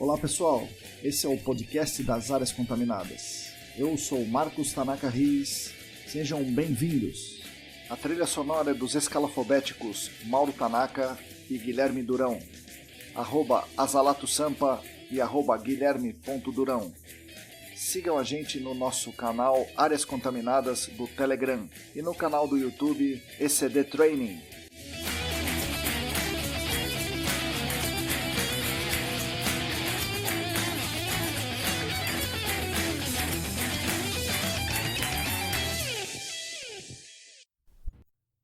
Olá pessoal, esse é o podcast das áreas contaminadas. Eu sou Marcos Tanaka Riz, sejam bem-vindos. A trilha sonora é dos escalafobéticos Mauro Tanaka e Guilherme Durão, @Azalato Sampa e @Guilherme.Durão. Sigam a gente no nosso canal Áreas Contaminadas do Telegram e no canal do YouTube ECD Training.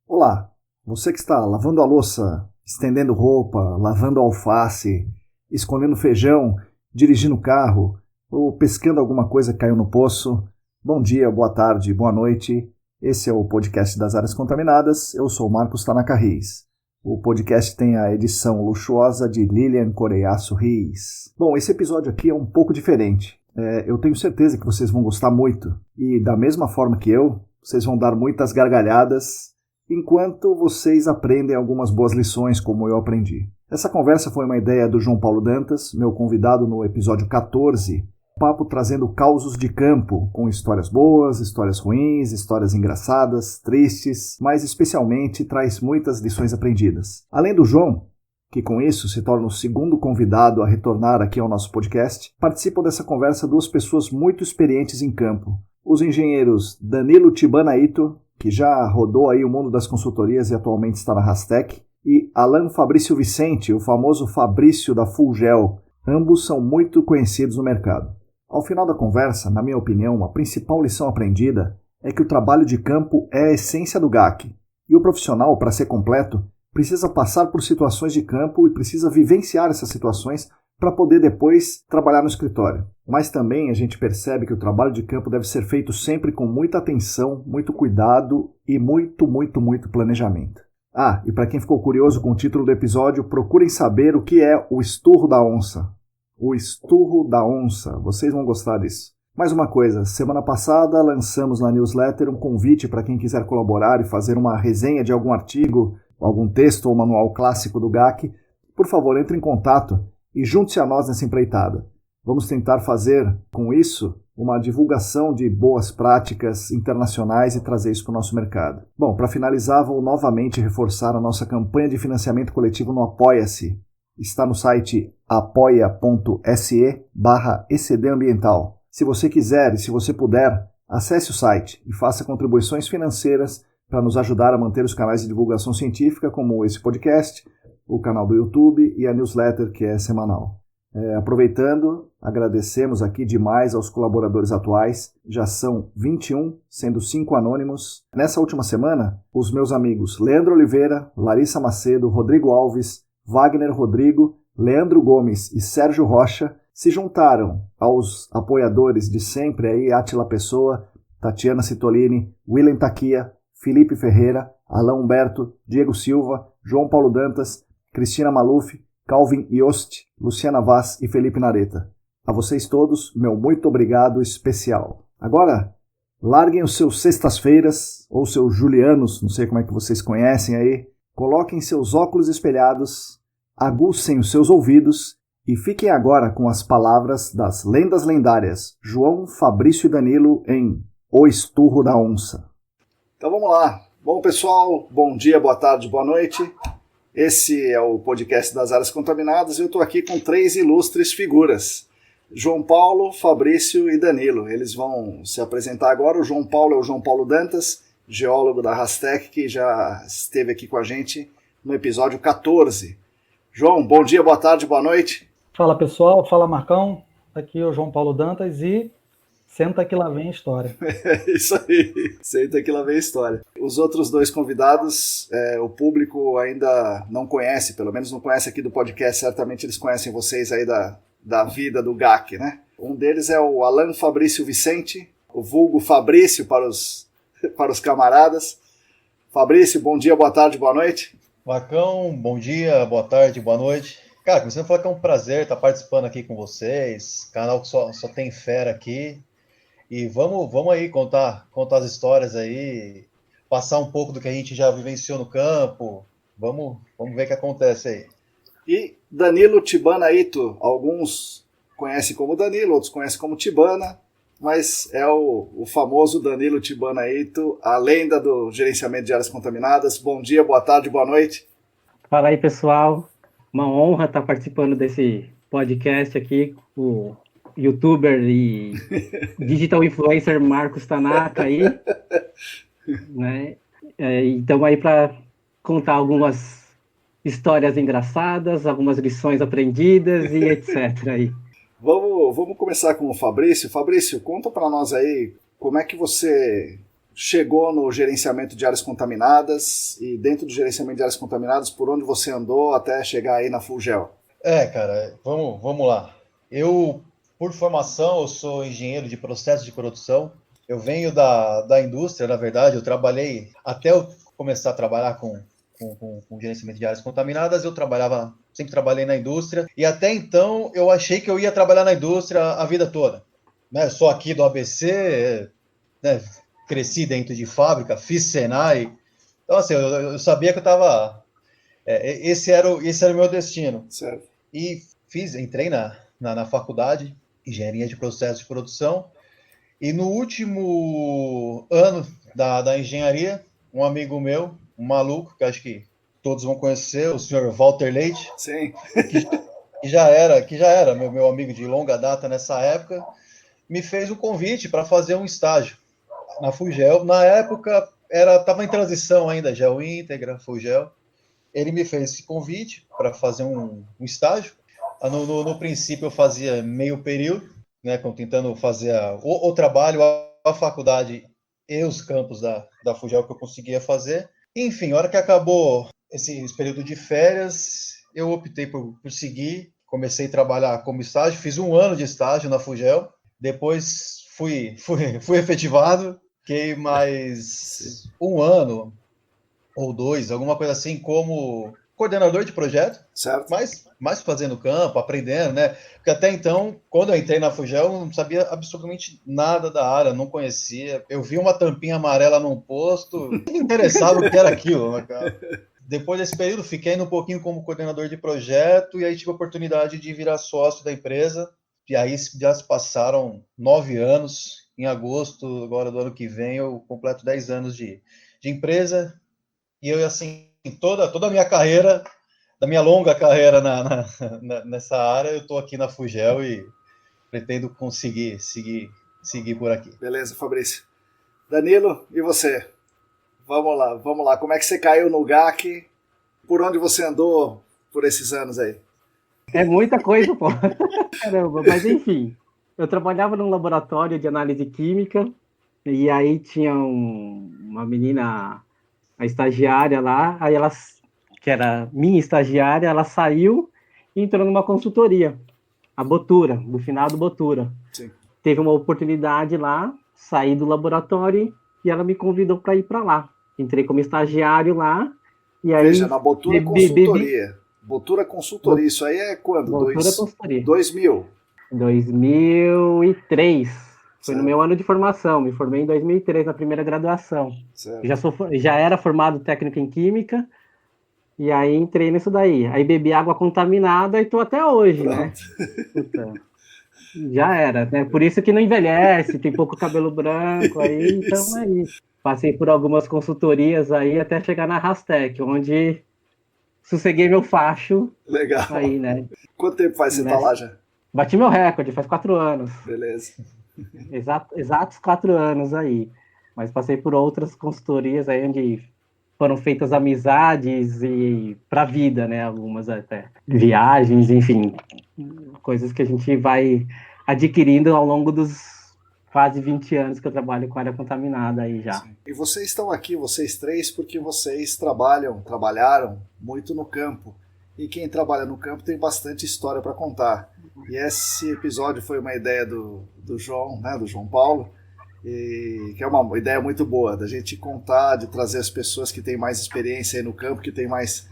Olá, você que está lavando a louça, estendendo roupa, lavando alface, escondendo feijão, dirigindo o carro ou pescando alguma coisa que caiu no poço. Bom dia, boa tarde, boa noite. Esse é o podcast das áreas contaminadas. Eu sou Marcos Tanaka Riz. O podcast tem a edição luxuosa de Lilian Coreiaço Riz. Bom, esse episódio aqui é um pouco diferente. Eu tenho certeza que vocês vão gostar muito. E da mesma forma que eu, vocês vão dar muitas gargalhadas enquanto vocês aprendem algumas boas lições como eu aprendi. Essa conversa foi uma ideia do João Paulo Dantas, meu convidado no episódio 14, papo trazendo causos de campo, com histórias boas, histórias ruins, histórias engraçadas, tristes, mas especialmente traz muitas lições aprendidas. Além do João, que com isso se torna o segundo convidado a retornar aqui ao nosso podcast, participam dessa conversa duas pessoas muito experientes em campo. Os engenheiros Danilo Tibanaito, que já rodou aí o mundo das consultorias e atualmente está na Rastec, e Alan Fabrício Vicente, o famoso Fabrício da Fulgel. Ambos são muito conhecidos no mercado. Ao final da conversa, na minha opinião, a principal lição aprendida é que o trabalho de campo é a essência do GAC. E o profissional, para ser completo, precisa passar por situações de campo e precisa vivenciar essas situações para poder depois trabalhar no escritório. Mas também a gente percebe que o trabalho de campo deve ser feito sempre com muita atenção, muito cuidado e muito planejamento. E para quem ficou curioso com o título do episódio, procurem saber o que é o esturro da onça. O esturro da onça, vocês vão gostar disso. Mais uma coisa, semana passada lançamos na newsletter um convite para quem quiser colaborar e fazer uma resenha de algum artigo, algum texto ou manual clássico do GAC. Por favor, entre em contato e junte-se a nós nessa empreitada. Vamos tentar fazer, com isso, uma divulgação de boas práticas internacionais e trazer isso para o nosso mercado. Bom, para finalizar, vou novamente reforçar a nossa campanha de financiamento coletivo no Apoia-se. Está no site apoia.se/ECDambiental. Se você quiser e se você puder, acesse o site e faça contribuições financeiras para nos ajudar a manter os canais de divulgação científica, como esse podcast, o canal do YouTube e a newsletter, que é semanal. Aproveitando, agradecemos aqui demais aos colaboradores atuais. Já são 21, sendo 5 anônimos. Nessa última semana, os meus amigos Leandro Oliveira, Larissa Macedo, Rodrigo Alves, Wagner Rodrigo, Leandro Gomes e Sérgio Rocha se juntaram aos apoiadores de sempre aí, Átila Pessoa, Tatiana Citolini, William Taquia, Felipe Ferreira, Alain Humberto, Diego Silva, João Paulo Dantas, Cristina Maluf, Calvin Yost, Luciana Vaz e Felipe Nareta. A vocês todos, meu muito obrigado especial. Agora, larguem os seus sextas-feiras, ou seus julianos, não sei como é que vocês conhecem aí, coloquem seus óculos espelhados, aguçem os seus ouvidos e fiquem agora com as palavras das lendas lendárias João, Fabrício e Danilo em O Esturro da Onça. Então vamos lá. Bom pessoal, bom dia, boa tarde, boa noite. Esse é o podcast das áreas contaminadas e eu estou aqui com 3 ilustres figuras. João Paulo, Fabrício e Danilo. Eles vão se apresentar agora. O João Paulo é o João Paulo Dantas, geólogo da Rastec, que já esteve aqui com a gente no episódio 14. João, bom dia, boa tarde, boa noite. Fala pessoal, fala Marcão. Aqui é o João Paulo Dantas e senta que lá vem a história. Isso aí, senta que lá vem a história. Os outros 2 convidados, o público ainda não conhece, pelo menos não conhece aqui do podcast, certamente eles conhecem vocês aí da vida do GAC, né? Um deles é o Alan Fabrício Vicente, o vulgo Fabrício para os camaradas. Fabrício, bom dia, boa tarde, boa noite. Marcão, bom dia, boa tarde, boa noite. Cara, começando a falar que é um prazer estar participando aqui com vocês, canal que só tem fera aqui. E vamos aí contar as histórias aí, passar um pouco do que a gente já vivenciou no campo. Vamos ver o que acontece aí. E Danilo Tibanaito, alguns conhecem como Danilo, outros conhecem como Tibana, mas é o famoso Danilo Tibana Ito, a lenda do gerenciamento de áreas contaminadas. Bom dia, boa tarde, boa noite. Fala aí, pessoal. Uma honra estar participando desse podcast aqui com o youtuber e digital influencer Marcos Tanaka aí, né? E estamos aí para contar algumas histórias engraçadas, algumas lições aprendidas e etc. aí. Vamos começar com o Fabrício. Fabrício, conta para nós aí como é que você chegou no gerenciamento de áreas contaminadas e dentro do gerenciamento de áreas contaminadas, por onde você andou até chegar aí na Fulgel. Cara, vamos lá. Eu, por formação, eu sou engenheiro de processos de produção. Eu venho da indústria, na verdade. Eu trabalhei, até eu começar a trabalhar com gerenciamento de áreas contaminadas, sempre trabalhei na indústria. E até então, eu achei que eu ia trabalhar na indústria a vida toda. Né? Eu sou aqui do ABC, né? Cresci dentro de fábrica, fiz Senai. Então, assim, eu sabia que eu estava... esse era o meu destino. Certo. E entrei na faculdade, engenharia de processos de produção, e no último ano da engenharia, um amigo meu, um maluco, que acho que todos vão conhecer, o senhor Walter Leite, Sim. que já era meu amigo de longa data nessa época, me fez um convite para fazer um estágio na Fulgel. Na época, estava em transição ainda, Gel Íntegra, Fulgel. Ele me fez esse convite para fazer um estágio. No princípio, eu fazia meio período, né, tentando fazer o trabalho, a faculdade e os campos da Fulgel que eu conseguia fazer. Enfim, a hora que acabou esse período de férias, eu optei por seguir. Comecei a trabalhar como estágio, fiz 1 ano de estágio na Fulgel. Depois fui efetivado, fiquei mais 1 ano ou 2, alguma coisa assim, como coordenador de projeto, Certo. mas fazendo campo, aprendendo, né? Porque até então, quando eu entrei na Fulgel, eu não sabia absolutamente nada da área, não conhecia. Eu vi uma tampinha amarela num posto, não me interessava o que era aquilo, né, cara? Depois desse período, fiquei ainda um pouquinho como coordenador de projeto, e aí tive a oportunidade de virar sócio da empresa, e aí já se passaram 9 anos. Em agosto, agora do ano que vem, eu completo 10 anos de empresa. E eu, assim, toda a minha carreira, da minha longa carreira nessa área, eu estou aqui na Fulgel e pretendo conseguir seguir por aqui. Beleza, Fabrício. Danilo, e você? Vamos lá. Como é que você caiu no GAC? Por onde você andou por esses anos aí? É muita coisa, pô. Caramba, mas enfim. Eu trabalhava num laboratório de análise química e aí tinha uma menina, a estagiária lá, aí ela, que era minha estagiária, ela saiu e entrou numa consultoria, a Botura, do finado Botura. Sim. Teve uma oportunidade lá, saí do laboratório e ela me convidou para ir para lá. Entrei como estagiário lá e aí... Veja, na Botura Consultoria. Botura Consultoria, isso aí é quando? Botura Consultoria. 2000. 2003. Foi Certo. no meu ano de formação. Me formei em 2003, na primeira graduação. Já era formado técnico em Química, e aí entrei nisso daí. Aí bebi água contaminada e tô até hoje, Pronto. né? Puta, já era, né? Por isso que não envelhece, tem pouco cabelo branco, aí, então aí. Passei por algumas consultorias aí, até chegar na Rastec, onde sosseguei meu facho. Legal. Aí, né? Quanto tempo faz você tá lá já? Bati meu recorde, faz 4 anos. Beleza. Exatos 4 anos aí. Mas passei por outras consultorias aí onde foram feitas amizades e para a vida, né? Algumas até. Viagens, enfim. Coisas que a gente vai adquirindo ao longo dos quase 20 anos que eu trabalho com área contaminada aí já. Sim. E vocês estão aqui, vocês três, porque vocês trabalharam muito no campo. E quem trabalha no campo tem bastante história para contar. E esse episódio foi uma ideia do João, né, do João Paulo, e que é uma ideia muito boa, da gente contar, de trazer as pessoas que têm mais experiência aí no campo, que têm mais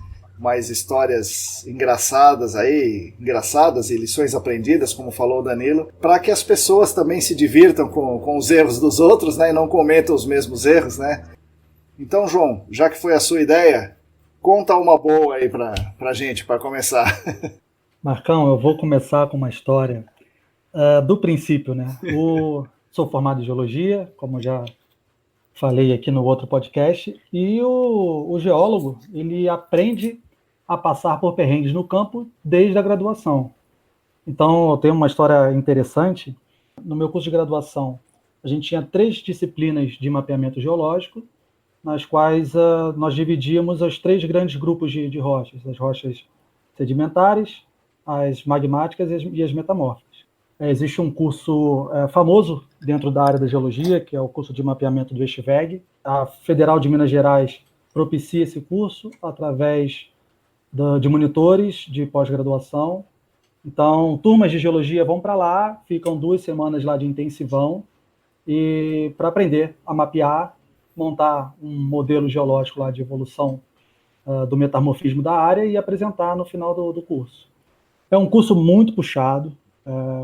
histórias engraçadas e lições aprendidas, como falou o Danilo, para que as pessoas também se divirtam com os erros dos outros, né, e não cometam os mesmos erros, né? Então, João, já que foi a sua ideia, conta uma boa aí pra gente, para começar. Marcão, eu vou começar com uma história Do princípio, né? Sou formado em geologia, como já falei aqui no outro podcast, e o geólogo, ele aprende a passar por perrengues no campo desde a graduação. Então, eu tenho uma história interessante. No meu curso de graduação, a gente tinha 3 disciplinas de mapeamento geológico, nas quais nós dividíamos os 3 grandes grupos de rochas: as rochas sedimentares, as magmáticas e as metamórficas. Existe um curso famoso dentro da área da geologia, que é o curso de mapeamento do ESTVEG. A Federal de Minas Gerais propicia esse curso através de monitores de pós-graduação. Então, turmas de geologia vão para lá, ficam 2 semanas lá de intensivão, e para aprender a mapear, montar um modelo geológico lá de evolução do metamorfismo da área e apresentar no final do curso. É um curso muito puxado.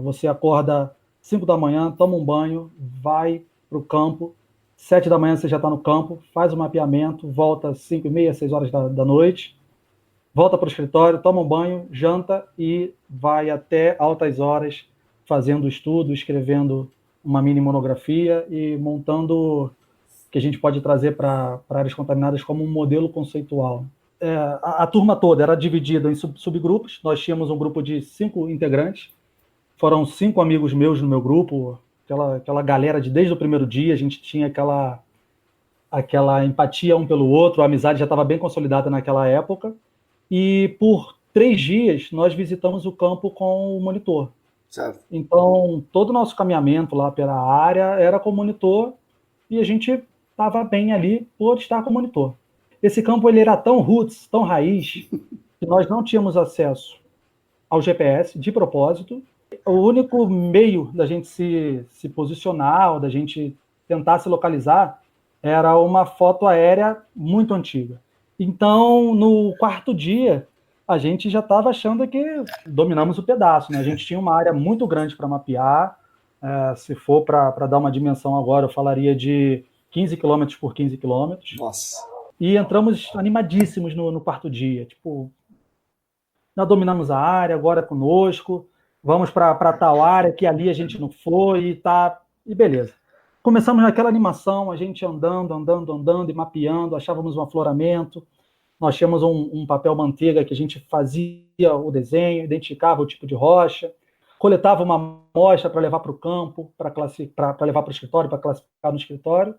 Você acorda 5 da manhã, toma um banho, vai para o campo, 7 da manhã você já está no campo, faz o mapeamento, volta 5h30, 6 horas da noite, volta para o escritório, toma um banho, janta e vai até altas horas fazendo estudo, escrevendo uma mini monografia e montando o que a gente pode trazer para áreas contaminadas como um modelo conceitual. A turma toda era dividida em subgrupos. Nós tínhamos um grupo de 5 integrantes. Foram 5 amigos meus no meu grupo, aquela galera de desde o primeiro dia. A gente tinha aquela empatia um pelo outro, a amizade já estava bem consolidada naquela época. E por 3 dias nós visitamos o campo com o monitor. Certo. Então, todo o nosso caminhamento lá pela área era com o monitor e a gente estava bem ali por estar com o monitor. Esse campo ele era tão roots, tão raiz, que nós não tínhamos acesso ao GPS de propósito. O único meio da gente se posicionar, ou da gente tentar se localizar, era uma foto aérea muito antiga. Então, no 4º dia, a gente já estava achando que dominamos o pedaço, né? A gente tinha uma área muito grande para mapear. Se for para dar uma dimensão agora, eu falaria de 15 km por 15 km. Nossa. E entramos animadíssimos no 4º dia. Tipo, nós dominamos a área, agora é conosco, vamos para tal área que ali a gente não foi e beleza. Começamos naquela animação, a gente andando e mapeando, achávamos um afloramento. Nós tínhamos um papel manteiga que a gente fazia o desenho, identificava o tipo de rocha, coletava uma amostra para levar para o campo, para levar para o escritório, para classificar no escritório,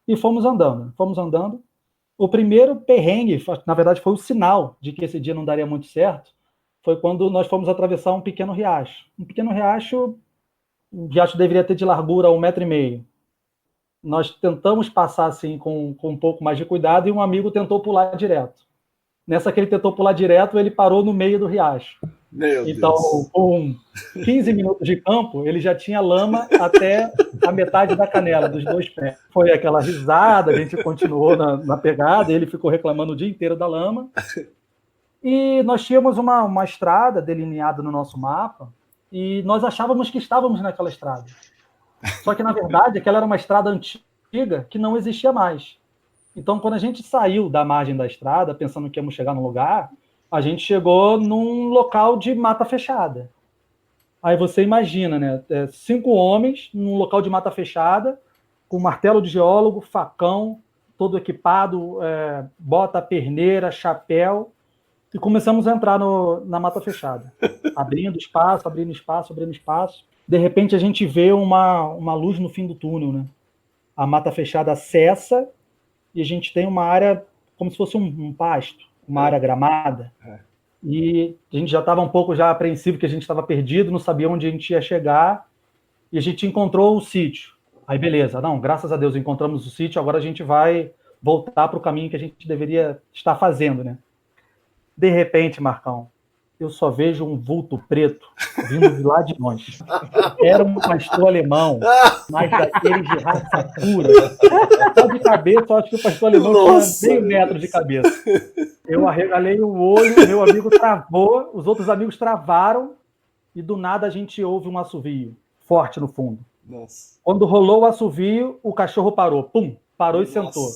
e fomos andando. O primeiro perrengue, na verdade, foi o sinal de que esse dia não daria muito certo, foi quando nós fomos atravessar um pequeno riacho. Um pequeno riacho, o riacho deveria ter de largura 1,5 m. Nós tentamos passar assim com um pouco mais de cuidado e um amigo tentou pular direto. Nessa que ele tentou pular direto, ele parou no meio do riacho. Então, com 15 minutos de campo, ele já tinha lama até a metade da canela, dos 2 pés. Foi aquela risada, a gente continuou na pegada, ele ficou reclamando o dia inteiro da lama. E nós tínhamos uma estrada delineada no nosso mapa, e nós achávamos que estávamos naquela estrada. Só que, na verdade, aquela era uma estrada antiga que não existia mais. Então, quando a gente saiu da margem da estrada, pensando que íamos chegar num lugar, a gente chegou num local de mata fechada. Aí você imagina, né? 5 homens num local de mata fechada, com martelo de geólogo, facão, todo equipado, bota, perneira, chapéu, e começamos a entrar na mata fechada. Abrindo espaço. De repente, a gente vê uma luz no fim do túnel, né? A mata fechada cessa e a gente tem uma área como se fosse um pasto, uma área gramada. E a gente já estava um pouco já apreensivo que a gente estava perdido, não sabia onde a gente ia chegar, e a gente encontrou o sítio. Aí, beleza. Não, graças a Deus encontramos o sítio, agora a gente vai voltar para o caminho que a gente deveria estar fazendo, né? De repente, Marcão, eu só vejo um vulto preto vindo de lá de longe. Era um pastor alemão, mas daqueles de raça pura. Só de cabeça, eu acho que o pastor alemão tinha meio metro de cabeça. Eu arregalei o olho, meu amigo travou, os outros amigos travaram, e do nada a gente ouve um assovio forte no fundo. Nossa. Quando rolou o assovio, o cachorro parou. Pum! Parou e sentou.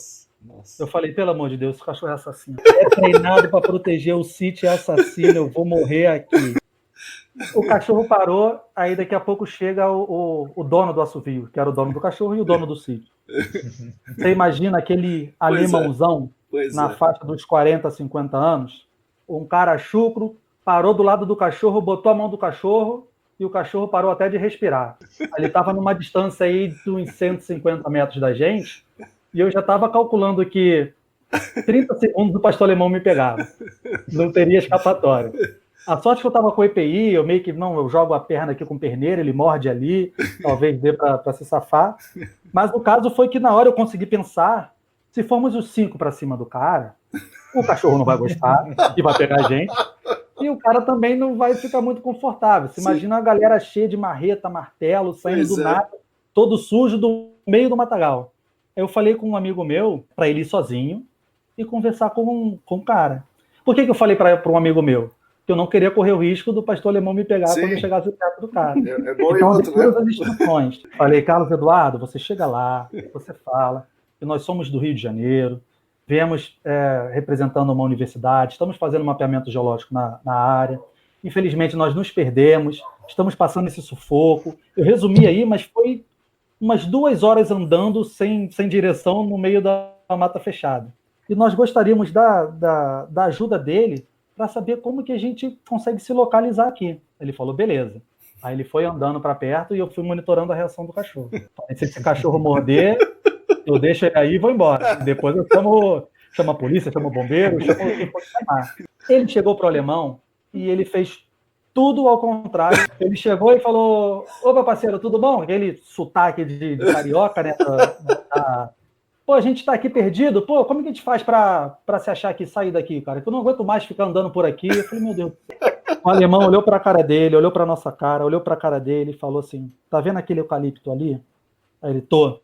Nossa. Eu falei, pelo amor de Deus, esse cachorro é assassino. É treinado para proteger o sítio, é assassino, eu vou morrer aqui. O cachorro parou, aí daqui a pouco chega o dono do assovio, que era o dono do cachorro e o dono do sítio. Você imagina aquele alemãozão na faixa dos 40, 50 anos, um cara chucro, parou do lado do cachorro, botou a mão do cachorro e o cachorro parou até de respirar. Ele estava numa distância aí de uns 150 metros da gente e eu já estava calculando que 30 segundos o pastor alemão me pegava. Não teria escapatória. A sorte que eu estava com o EPI, eu meio que, não, eu jogo a perna aqui com o perneiro, ele morde ali, talvez dê para se safar. Mas o caso foi que na hora eu consegui pensar, se formos os 5 para cima do cara, o cachorro não vai gostar e vai pegar a gente, e o cara também não vai ficar muito confortável. Você imagina a galera cheia de marreta, martelo, saindo do nada, todo sujo do meio do matagal. Eu falei com um amigo meu para ele ir sozinho e conversar com o cara. Por que eu falei para um amigo meu? Que eu não queria correr o risco do pastor alemão me pegar quando eu chegasse perto do cara. É bom então, outro, todas as instruções. Falei, Carlos Eduardo, você chega lá, você fala que nós somos do Rio de Janeiro, viemos representando uma universidade, estamos fazendo um mapeamento geológico na área. Infelizmente, nós nos perdemos, estamos passando esse sufoco. Eu resumi aí, mas foi umas 2 horas andando sem direção no meio da mata fechada. E nós gostaríamos da ajuda dele para saber como que a gente consegue se localizar aqui. Ele falou, beleza. Aí ele foi andando para perto e eu fui monitorando a reação do cachorro. Se esse cachorro morder, eu deixo ele aí e vou embora. E depois eu chamo a polícia, chamo o bombeiro, chamo quem for chamar. Ele chegou para o alemão e ele fez tudo ao contrário. Ele chegou e falou, opa, parceiro, tudo bom? Aquele sotaque de carioca, né? Pô, a gente tá aqui perdido, pô, como que a gente faz pra se achar aqui, sair daqui, cara? Que eu não aguento mais ficar andando por aqui. Eu falei, meu Deus. O alemão olhou pra cara dele, olhou pra nossa cara, olhou pra cara dele e falou assim, tá vendo aquele eucalipto ali? Aí ele, tô.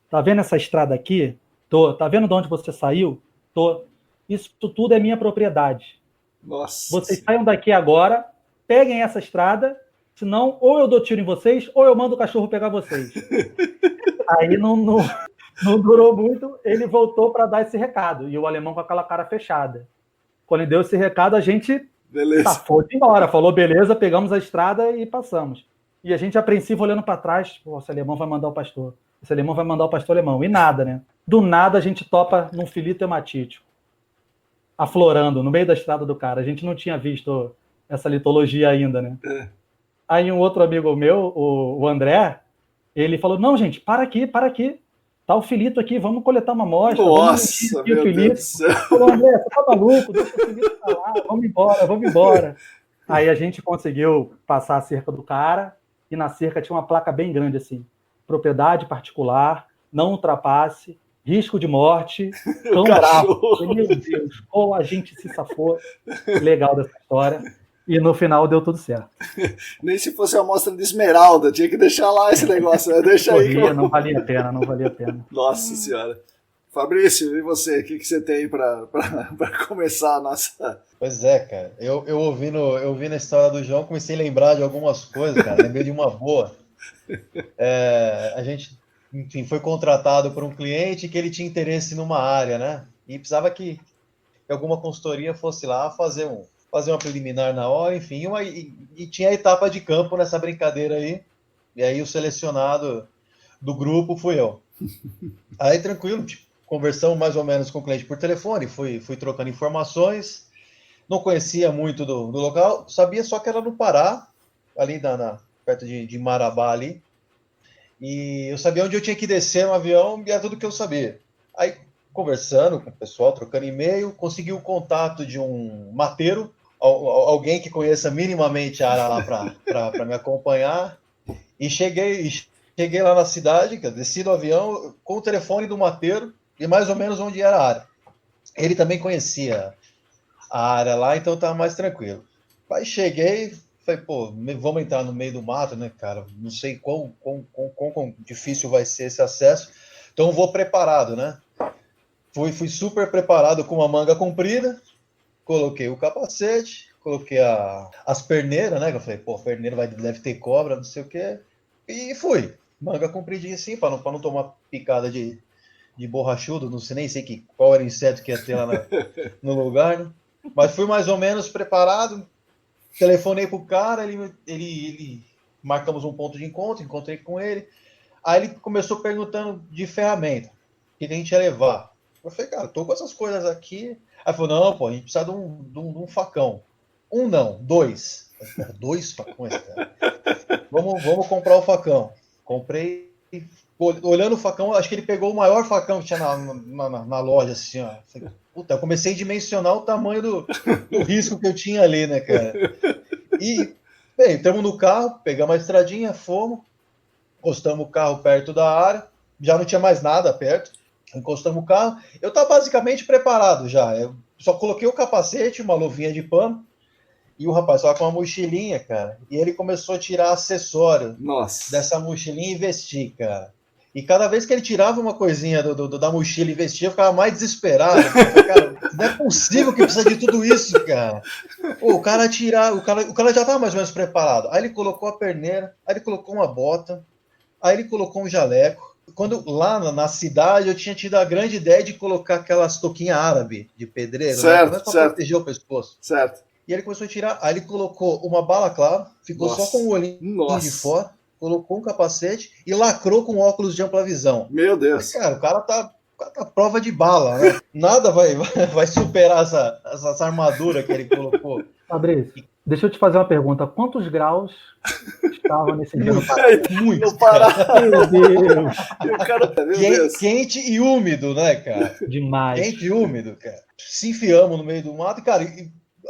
Tá vendo essa estrada aqui? Tô. Tá vendo de onde você saiu? Tô. Isso tudo é minha propriedade. Nossa. Vocês saiam daqui agora, peguem essa estrada, senão ou eu dou tiro em vocês, ou eu mando o cachorro pegar vocês. Aí não durou muito, ele voltou para dar esse recado. E o alemão com aquela cara fechada. Quando ele deu esse recado, a gente foi embora. Falou, beleza, pegamos a estrada e passamos. E a gente, apreensivo, olhando para trás, esse alemão vai mandar o pastor. Esse alemão vai mandar o pastor alemão. E nada, né? Do nada, a gente topa num filito hematítico. Aflorando, no meio da estrada do cara. A gente não tinha visto essa litologia ainda, né? Aí um outro amigo meu, o André, ele falou, não, gente, para aqui. Tá o filito aqui, vamos coletar uma amostra. Nossa, meu Deus do céu. Falou, André, você tá maluco? Deixa o filito pra lá, vamos embora. Aí a gente conseguiu passar a cerca do cara, e na cerca tinha uma placa bem grande assim, propriedade particular, não ultrapasse, risco de morte, cão bravo. Meu Deus, como a gente se safou. Legal dessa história. E no final deu tudo certo. Nem se fosse uma amostra de esmeralda, tinha que deixar lá esse negócio. Né? Deixa aí. Não valia a pena. Nossa Senhora. Fabrício, e você? O que você tem para começar a nossa... Pois é, cara. Eu ouvindo a história do João, comecei a lembrar de algumas coisas, cara. Lembrei de uma boa. A gente, enfim, foi contratado por um cliente que ele tinha interesse numa área, né? E precisava que alguma consultoria fosse lá fazer uma preliminar na hora, enfim, e tinha a etapa de campo nessa brincadeira aí, e aí o selecionado do grupo fui eu. Aí, tranquilo, conversamos mais ou menos com o cliente por telefone, fui trocando informações, não conhecia muito do local, sabia só que era no Pará, ali perto de Marabá ali, e eu sabia onde eu tinha que descer no avião, e era tudo que eu sabia. Aí, conversando com o pessoal, trocando e-mail, consegui o contato de um mateiro, alguém que conheça minimamente a área lá para me acompanhar, e cheguei lá na cidade, desci do avião com o telefone do mateiro e mais ou menos onde era a área. Ele também conhecia a área lá, então estava mais tranquilo. Aí cheguei, falei, pô, vamos entrar no meio do mato, né, cara? Não sei quão difícil vai ser esse acesso, então vou preparado, né? Fui super preparado com uma manga comprida, coloquei o capacete, coloquei as perneiras, né? Que eu falei, pô, perneira deve ter cobra, não sei o quê. E fui. Manga compridinha assim, para não tomar picada de borrachudo, não sei nem qual era o inseto que ia ter lá no lugar, né? Mas fui mais ou menos preparado, telefonei pro cara, ele marcamos um ponto de encontro, encontrei com ele. Aí ele começou perguntando de ferramenta, o que a gente ia levar. Eu falei, cara, tô com essas coisas aqui. Aí ele falou, não, pô, a gente precisa de um facão. Um não, dois. Eu falei, 2 facões, cara. Vamos comprar o facão. Comprei, olhando o facão, acho que ele pegou o maior facão que tinha na loja, assim, ó. Falei, puta, eu comecei a dimensionar o tamanho do risco que eu tinha ali, né, cara? E, bem, entramos no carro, pegamos a estradinha, fomos, encostamos o carro perto da área, já não tinha mais nada perto, encostamos o carro, eu estava basicamente preparado já, eu só coloquei o capacete, uma luvinha de pano, e o rapaz estava com uma mochilinha, cara, e ele começou a tirar acessório dessa mochilinha e vestir, cara. E cada vez que ele tirava uma coisinha da mochila e vestia, eu ficava mais desesperado. Cara, não é possível que precisa de tudo isso, cara. Pô, o cara já estava mais ou menos preparado. Aí ele colocou a perneira, aí ele colocou uma bota, aí ele colocou um jaleco. Quando lá na cidade eu tinha tido a grande ideia de colocar aquelas touquinhas árabes de pedreiro, certo, né? Para proteger o pescoço. Certo. E ele começou a tirar, aí ele colocou uma balaclava, ficou só com o olhinho de fora, colocou um capacete e lacrou com óculos de ampla visão. Meu Deus. Mas, cara, o cara tá prova de bala, né? Nada vai superar essa armadura que ele colocou. Fabrício, deixa eu te fazer uma pergunta. Quantos graus estava nesse dia no Pará? Muito. No Pará. Meu Deus. Quente e úmido, né, cara? Demais. Quente e úmido, cara. Se enfiamos no meio do mato, cara,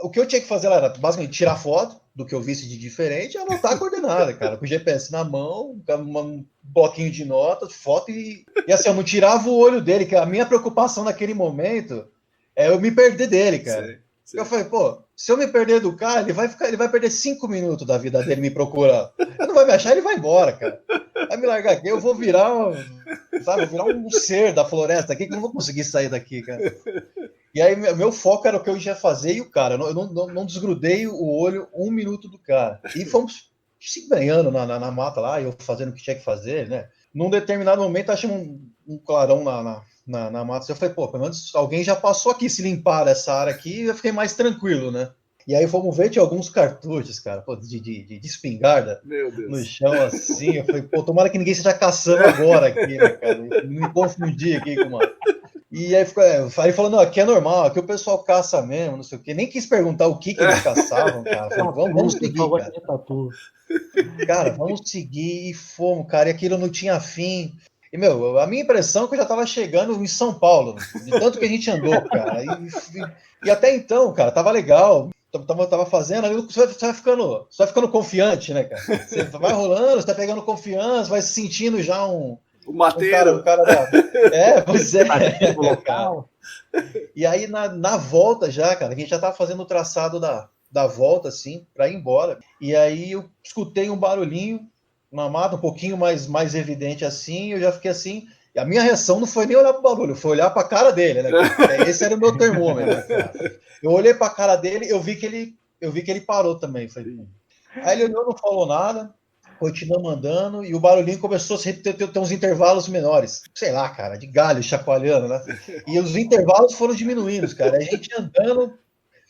o que eu tinha que fazer lá era basicamente tirar foto do que eu visse de diferente e anotar a coordenada, cara, com o GPS na mão, um bloquinho de notas, foto e assim, eu não tirava o olho dele, que a minha preocupação naquele momento é eu me perder dele, cara. Sim. Eu falei, pô, se eu me perder do cara, ele vai perder 5 minutos da vida dele me procurando. Ele não vai me achar, ele vai embora, cara. Vai me largar aqui, eu vou virar um ser da floresta aqui que eu não vou conseguir sair daqui, cara. E aí, meu foco era o que eu ia fazer e o cara. Eu não desgrudei o olho 1 minuto do cara. E fomos se banhando na mata lá, eu fazendo o que tinha que fazer, né? Num determinado momento, achei um clarão na mata. Eu falei, pô, pelo menos alguém já passou aqui, se limpar essa área aqui, eu fiquei mais tranquilo, né? E aí fomos ver, tinha alguns cartuchos, cara, pô, de espingarda no chão, assim. Eu falei, pô, tomara que ninguém esteja caçando agora aqui, né, cara? Eu me confundi aqui com uma... E aí falou, não, aqui é normal, aqui o pessoal caça mesmo, não sei o quê. Nem quis perguntar o que eles caçavam, cara. Falei, vamos seguir, cara. Cara, vamos seguir e fomos, cara. E aquilo não tinha fim. E, meu, a minha impressão é que eu já tava chegando em São Paulo, de tanto que a gente andou, cara. E até então, cara, tava legal. Tava fazendo, aí você vai ficando confiante, né, cara? Você vai rolando, você tá pegando confiança, vai se sentindo já um mateiro. Um cara pois é. Cara. E aí, na volta já, cara, a gente já tava fazendo o traçado da volta, assim, pra ir embora. E aí eu escutei um barulhinho na mata, um pouquinho mais evidente assim, eu já fiquei assim. E a minha reação não foi nem olhar pro barulho, foi olhar pra cara dele, né? Esse era o meu termômetro, cara. Eu olhei pra cara dele, eu vi que ele parou também. Falei, aí ele olhou, não falou nada. Continuamos andando e o barulhinho começou a se repetir, ter uns intervalos menores. Sei lá, cara, de galho chacoalhando, né? E os intervalos foram diminuindo, cara. A gente andando.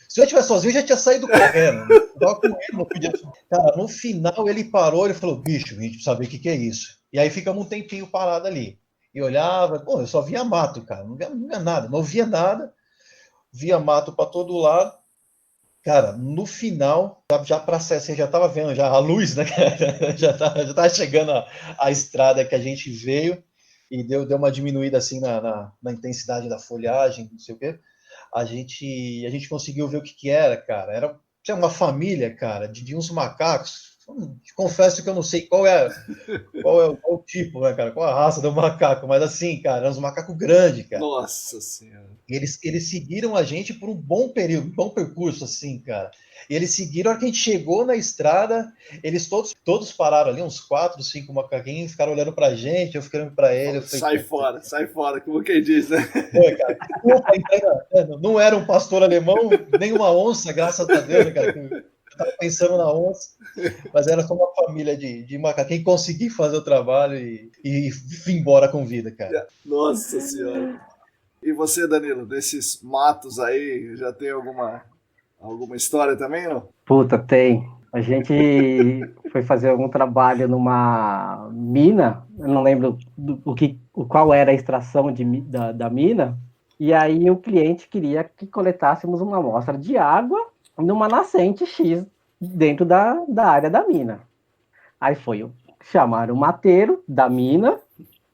Se eu estivesse sozinho, eu já tinha saído correndo. Eu tava com ele, não podia. Cara, no final ele parou, ele falou: bicho, a gente precisa ver o que é isso. E aí ficamos um tempinho parado ali. E olhava, pô, eu só via mato, cara. Não via nada, não via nada. Via mato para todo lado. Cara, no final, já para você já estava vendo já a luz, né? já tava chegando a estrada que a gente veio e deu uma diminuída assim na intensidade da folhagem, não sei o quê. A gente conseguiu ver o que era, cara. Tinha uma família, cara, de uns macacos. Confesso que eu não sei qual é o tipo, né, cara? Qual a raça do macaco, mas assim, cara, eram uns macacos grandes, cara. Nossa Senhora. E eles seguiram a gente por um bom período, um bom percurso, assim, cara. E eles seguiram, a hora que a gente chegou na estrada, eles todos pararam ali, uns 4, 5 macaquinhos, ficaram olhando pra gente, eu fiquei olhando pra ele. Sai fora, como quem diz, né? Foi, cara. Não era um pastor alemão, nem uma onça, graças a Deus, né, cara? Eu tava pensando na onça, mas era só uma família de macaquinhos que consegui fazer o trabalho e vim embora com vida, cara. Nossa Senhora. E você, Danilo, desses matos aí, já tem alguma Alguma história também, não? Puta, tem. A gente foi fazer algum trabalho numa mina, eu não lembro qual era a extração da mina, e aí o cliente queria que coletássemos uma amostra de água numa nascente X dentro da área da mina. Aí chamaram o mateiro da mina,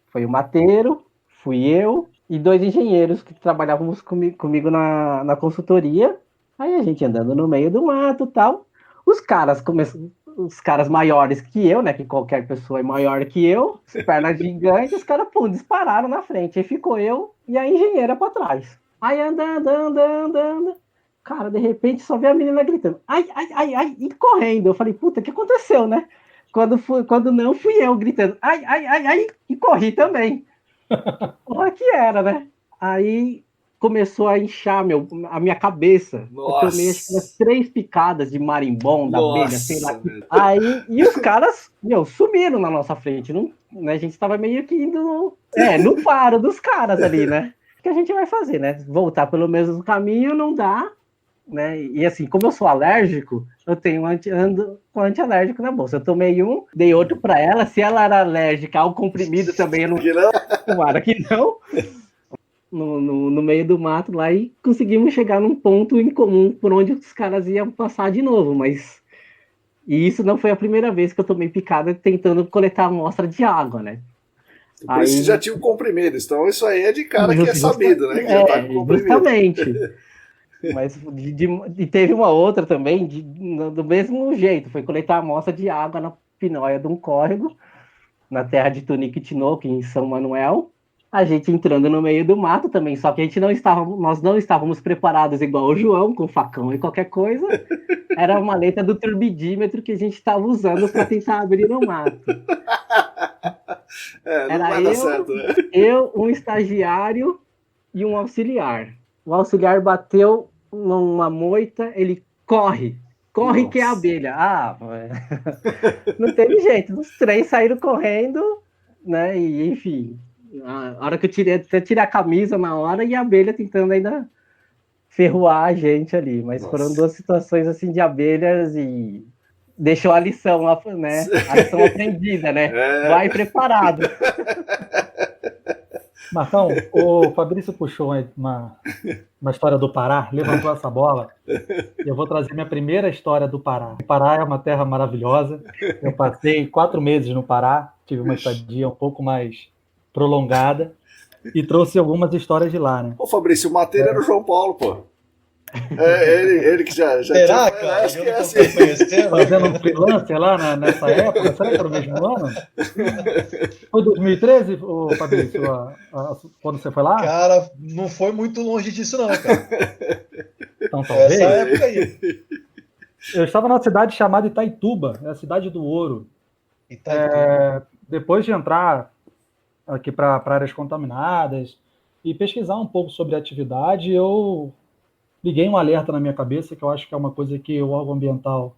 foi o mateiro, fui eu e 2 engenheiros que trabalhávamos comigo na consultoria. Aí a gente andando no meio do mato e tal. Os caras maiores que eu, né? Que qualquer pessoa é maior que eu, pernas gigantes, os caras, dispararam na frente. Aí ficou eu e a engenheira pra trás. Aí andando. Cara, de repente só vê a menina gritando, ai, e correndo. Eu falei, puta, o que aconteceu, né? Quando não, fui eu gritando, ai, e corri também. Porra que era, né? Aí começou a inchar a minha cabeça. Nossa. Eu tomei acho que umas 3 picadas de marimbondo, da abelha, sei lá. Velho. Aí, e os caras, sumiram na nossa frente. Não, né, a gente tava meio que indo no faro dos caras ali, né? O que a gente vai fazer, né? Voltar pelo mesmo caminho não dá, né? E assim, como eu sou alérgico, eu tenho ando com antialérgico na bolsa. Eu tomei um, dei outro para ela. Se ela era alérgica ao comprimido também, eu não. Tomara que não. No meio do mato lá e conseguimos chegar num ponto em comum por onde os caras iam passar de novo, mas e isso não foi a primeira vez que eu tomei picada tentando coletar amostra de água, né? Por isso já tinha o comprimido, então isso aí é de cara que é sabido, né? Que já tá com comprimido. Justamente. Mas e teve uma outra também, do mesmo jeito, foi coletar amostra de água na pinóia de um córrego, na terra de Tunique-Tinoco, em São Manuel. A gente entrando no meio do mato também, só que nós não estávamos preparados igual o João, com facão e qualquer coisa. Era uma maleta do turbidímetro que a gente estava usando para tentar abrir no mato. Era eu, um estagiário e um auxiliar. O auxiliar bateu numa moita, ele corre que é a abelha. Não teve jeito, os 3 saíram correndo, né? E enfim, a hora que eu tirei a camisa na hora e a abelha tentando ainda ferroar a gente ali. Mas foram 2 situações assim de abelhas e deixou a lição, né? A lição aprendida, né? Vai preparado. Marcão, o Fabrício puxou uma história do Pará, levantou essa bola. Eu vou trazer minha primeira história do Pará. O Pará é uma terra maravilhosa. Eu passei 4 meses no Pará, tive uma estadia um pouco mais prolongada e trouxe algumas histórias de lá, né? Ô, Fabrício, o mateiro era o João Paulo, pô. Ele que já será, tinha... Cara? Acho que é assim. Fazendo um freelancer lá nessa época, será que era o mesmo ano? Foi 2013, Fabrício, quando você foi lá? Cara, não foi muito longe disso não, cara. Então talvez. Essa época aí. Eu estava numa cidade chamada Itaituba, é a cidade do ouro. Depois de entrar aqui para áreas contaminadas e pesquisar um pouco sobre a atividade, eu liguei um alerta na minha cabeça, que eu acho que é uma coisa que o órgão ambiental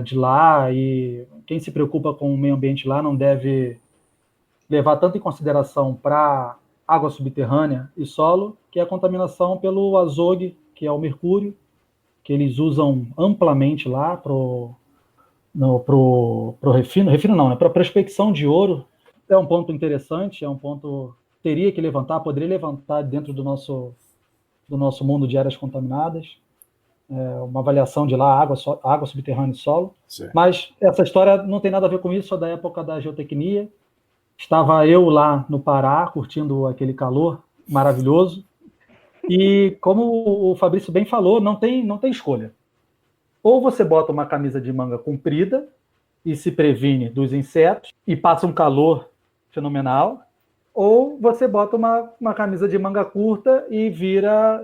de lá e quem se preocupa com o meio ambiente lá não deve levar tanto em consideração para água subterrânea e solo, que é a contaminação pelo azogue, que é o mercúrio, que eles usam amplamente lá pro refino não, né? Para prospecção de ouro. É um ponto interessante, é um ponto que poderia levantar dentro do nosso mundo de áreas contaminadas, uma avaliação de lá, água subterrânea e solo. Certo. Mas essa história não tem nada a ver com isso, é da época da geotecnia. Estava eu lá no Pará, curtindo aquele calor maravilhoso, e como o Fabrício bem falou, não tem escolha. Ou você bota uma camisa de manga comprida e se previne dos insetos e passa um calor fenomenal, ou você bota uma camisa de manga curta e vira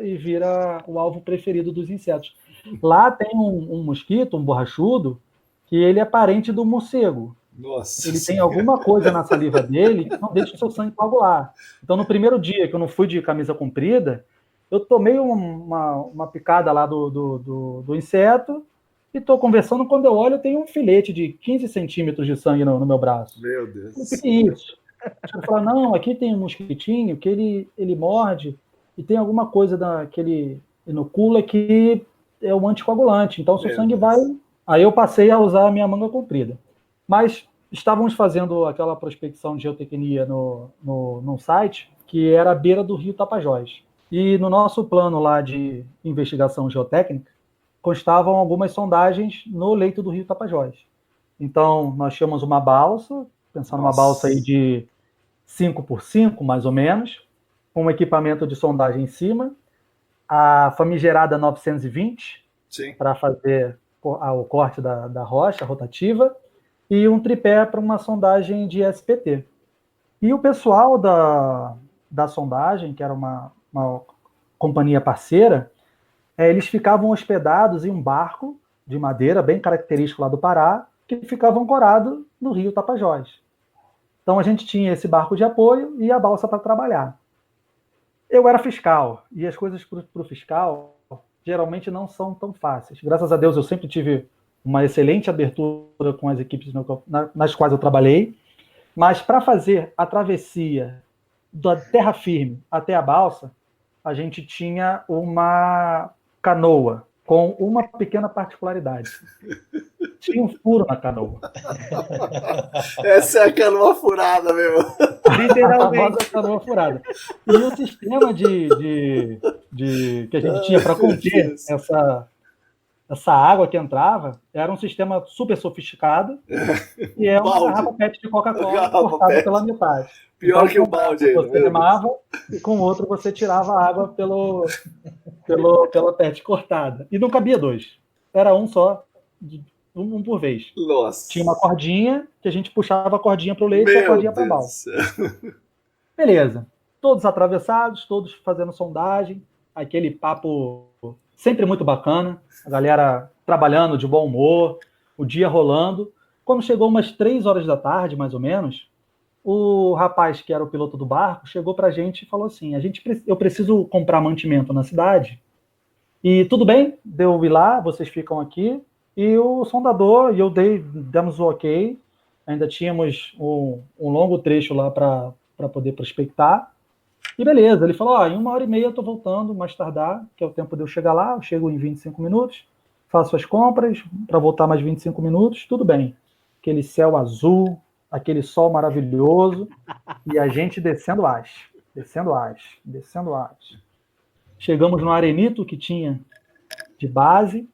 o alvo preferido dos insetos. Lá tem um mosquito, um borrachudo, que ele é parente do morcego. Nossa, ele tem alguma coisa na saliva dele que não deixa o seu sangue coagular. Então, no primeiro dia que eu não fui de camisa comprida, eu tomei uma picada lá do inseto e estou conversando, quando eu olho, tem um filete de 15 centímetros de sangue no meu braço. Meu Deus. O que é isso? Eu falo, não, aqui tem um mosquitinho que ele morde e tem alguma coisa que ele inocula que é um anticoagulante, então seu Meu sangue Deus. vai... Aí eu passei a usar a minha manga comprida. Mas estávamos fazendo aquela prospecção de geotecnia num site que era à beira do rio Tapajós. E no nosso plano lá de investigação geotécnica, constavam algumas sondagens no leito do rio Tapajós. Então, nós tínhamos uma balsa, pensando numa balsa aí de 5x5, mais ou menos, com um equipamento de sondagem em cima, a famigerada 920, para fazer o corte da rocha rotativa, e um tripé para uma sondagem de SPT. E o pessoal da sondagem, que era uma companhia parceira, eles ficavam hospedados em um barco de madeira, bem característico lá do Pará, que ficava ancorado no rio Tapajós. Então a gente tinha esse barco de apoio e a balsa para trabalhar. Eu era fiscal, e as coisas para o fiscal geralmente não são tão fáceis. Graças a Deus eu sempre tive uma excelente abertura com as equipes nas quais eu trabalhei, mas para fazer a travessia da terra firme até a balsa, a gente tinha uma canoa com uma pequena particularidade. Tinha um furo na canoa. Essa é a canoa furada, meu. Literalmente a canoa furada. E o sistema que a gente tinha para conter essa água que entrava era um sistema super sofisticado e é uma garrafa PET de Coca-Cola cortada pela metade. Pior então, que o balde ainda. Você remava e com o outro você tirava a água pela PET cortada. E não cabia dois. Era um só, um por vez. Nossa. Tinha uma cordinha que a gente puxava a cordinha para o leite e a cordinha para a balsa. Beleza. Todos atravessados, todos fazendo sondagem, aquele papo sempre muito bacana, a galera trabalhando de bom humor, o dia rolando. Quando chegou umas 3 horas da tarde, mais ou menos, o rapaz que era o piloto do barco chegou para a gente e falou assim, eu preciso comprar mantimento na cidade, e tudo bem, deu ir lá, vocês ficam aqui, e o sondador, e eu demos o ok, ainda tínhamos um longo trecho lá para poder prospectar, e beleza, ele falou, em 1h30 eu estou voltando, mais tardar, que é o tempo de eu chegar lá, eu chego em 25 minutos, faço as compras, para voltar mais 25 minutos, tudo bem. Aquele céu azul, aquele sol maravilhoso, e a gente descendo as. Chegamos no arenito que tinha de base,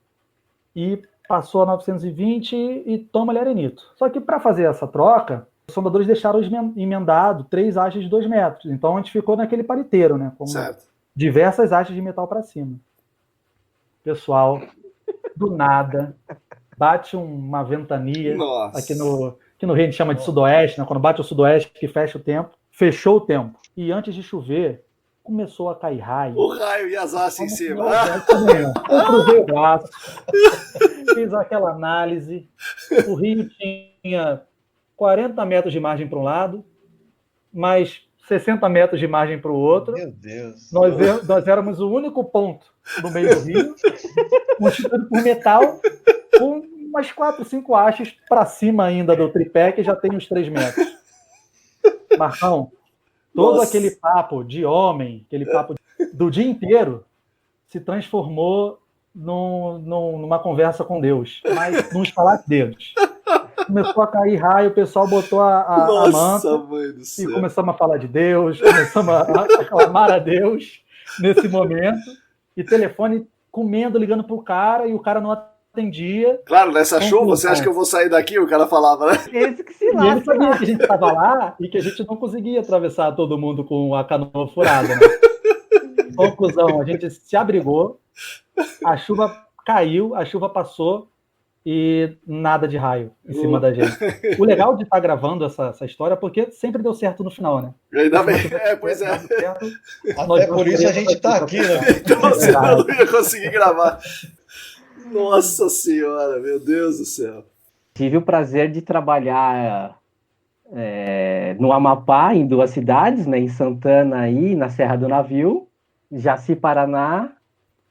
e passou a 920 e toma-lhe arenito. Só que para fazer essa troca, os sondadores deixaram emendado 3 hastes de 2 metros. Então a gente ficou naquele paliteiro, né? Com diversas hastes de metal para cima. Pessoal, do nada, bate uma ventania. Nossa. Aqui no Rio a gente chama de sudoeste, né? Quando bate o sudoeste que fecha o tempo. Fechou o tempo. E antes de chover, começou a cair raio. O raio e as hastes em cima. Eu cruzei o braço, fiz aquela análise. O rio tinha 40 metros de margem para um lado, mais 60 metros de margem para o outro. Meu Deus. Nós éramos o único ponto no meio do rio, constituído por metal, com umas 4, 5 hastes para cima ainda do tripé, que já tem uns 3 metros. Marcão, todo aquele papo de homem, aquele papo do dia inteiro, se transformou numa conversa com Deus, mas num estalar de dedos. Começou a cair raio, o pessoal botou a manta e começamos a falar de Deus, começamos a clamar a Deus nesse momento, e telefone comendo, ligando pro cara, e o cara não atendia. Claro, nessa chuva, você acha que eu vou sair daqui? O cara falava, né? Esse que se lasca. E ele sabia que a gente estava lá e que a gente não conseguia atravessar todo mundo com a canoa furada, né? Conclusão, a gente se abrigou, a chuva caiu, a chuva passou, e nada de raio em cima da gente. O legal de estar gravando essa história é porque sempre deu certo no final, né? Ainda bem, pois é. Certo, até por isso a gente está aqui, né? Então você não ia conseguir gravar. Nossa Senhora, meu Deus do céu. Tive o prazer de trabalhar no Amapá, em 2 cidades, né? Em Santana e na Serra do Navio, Jaci, Paraná,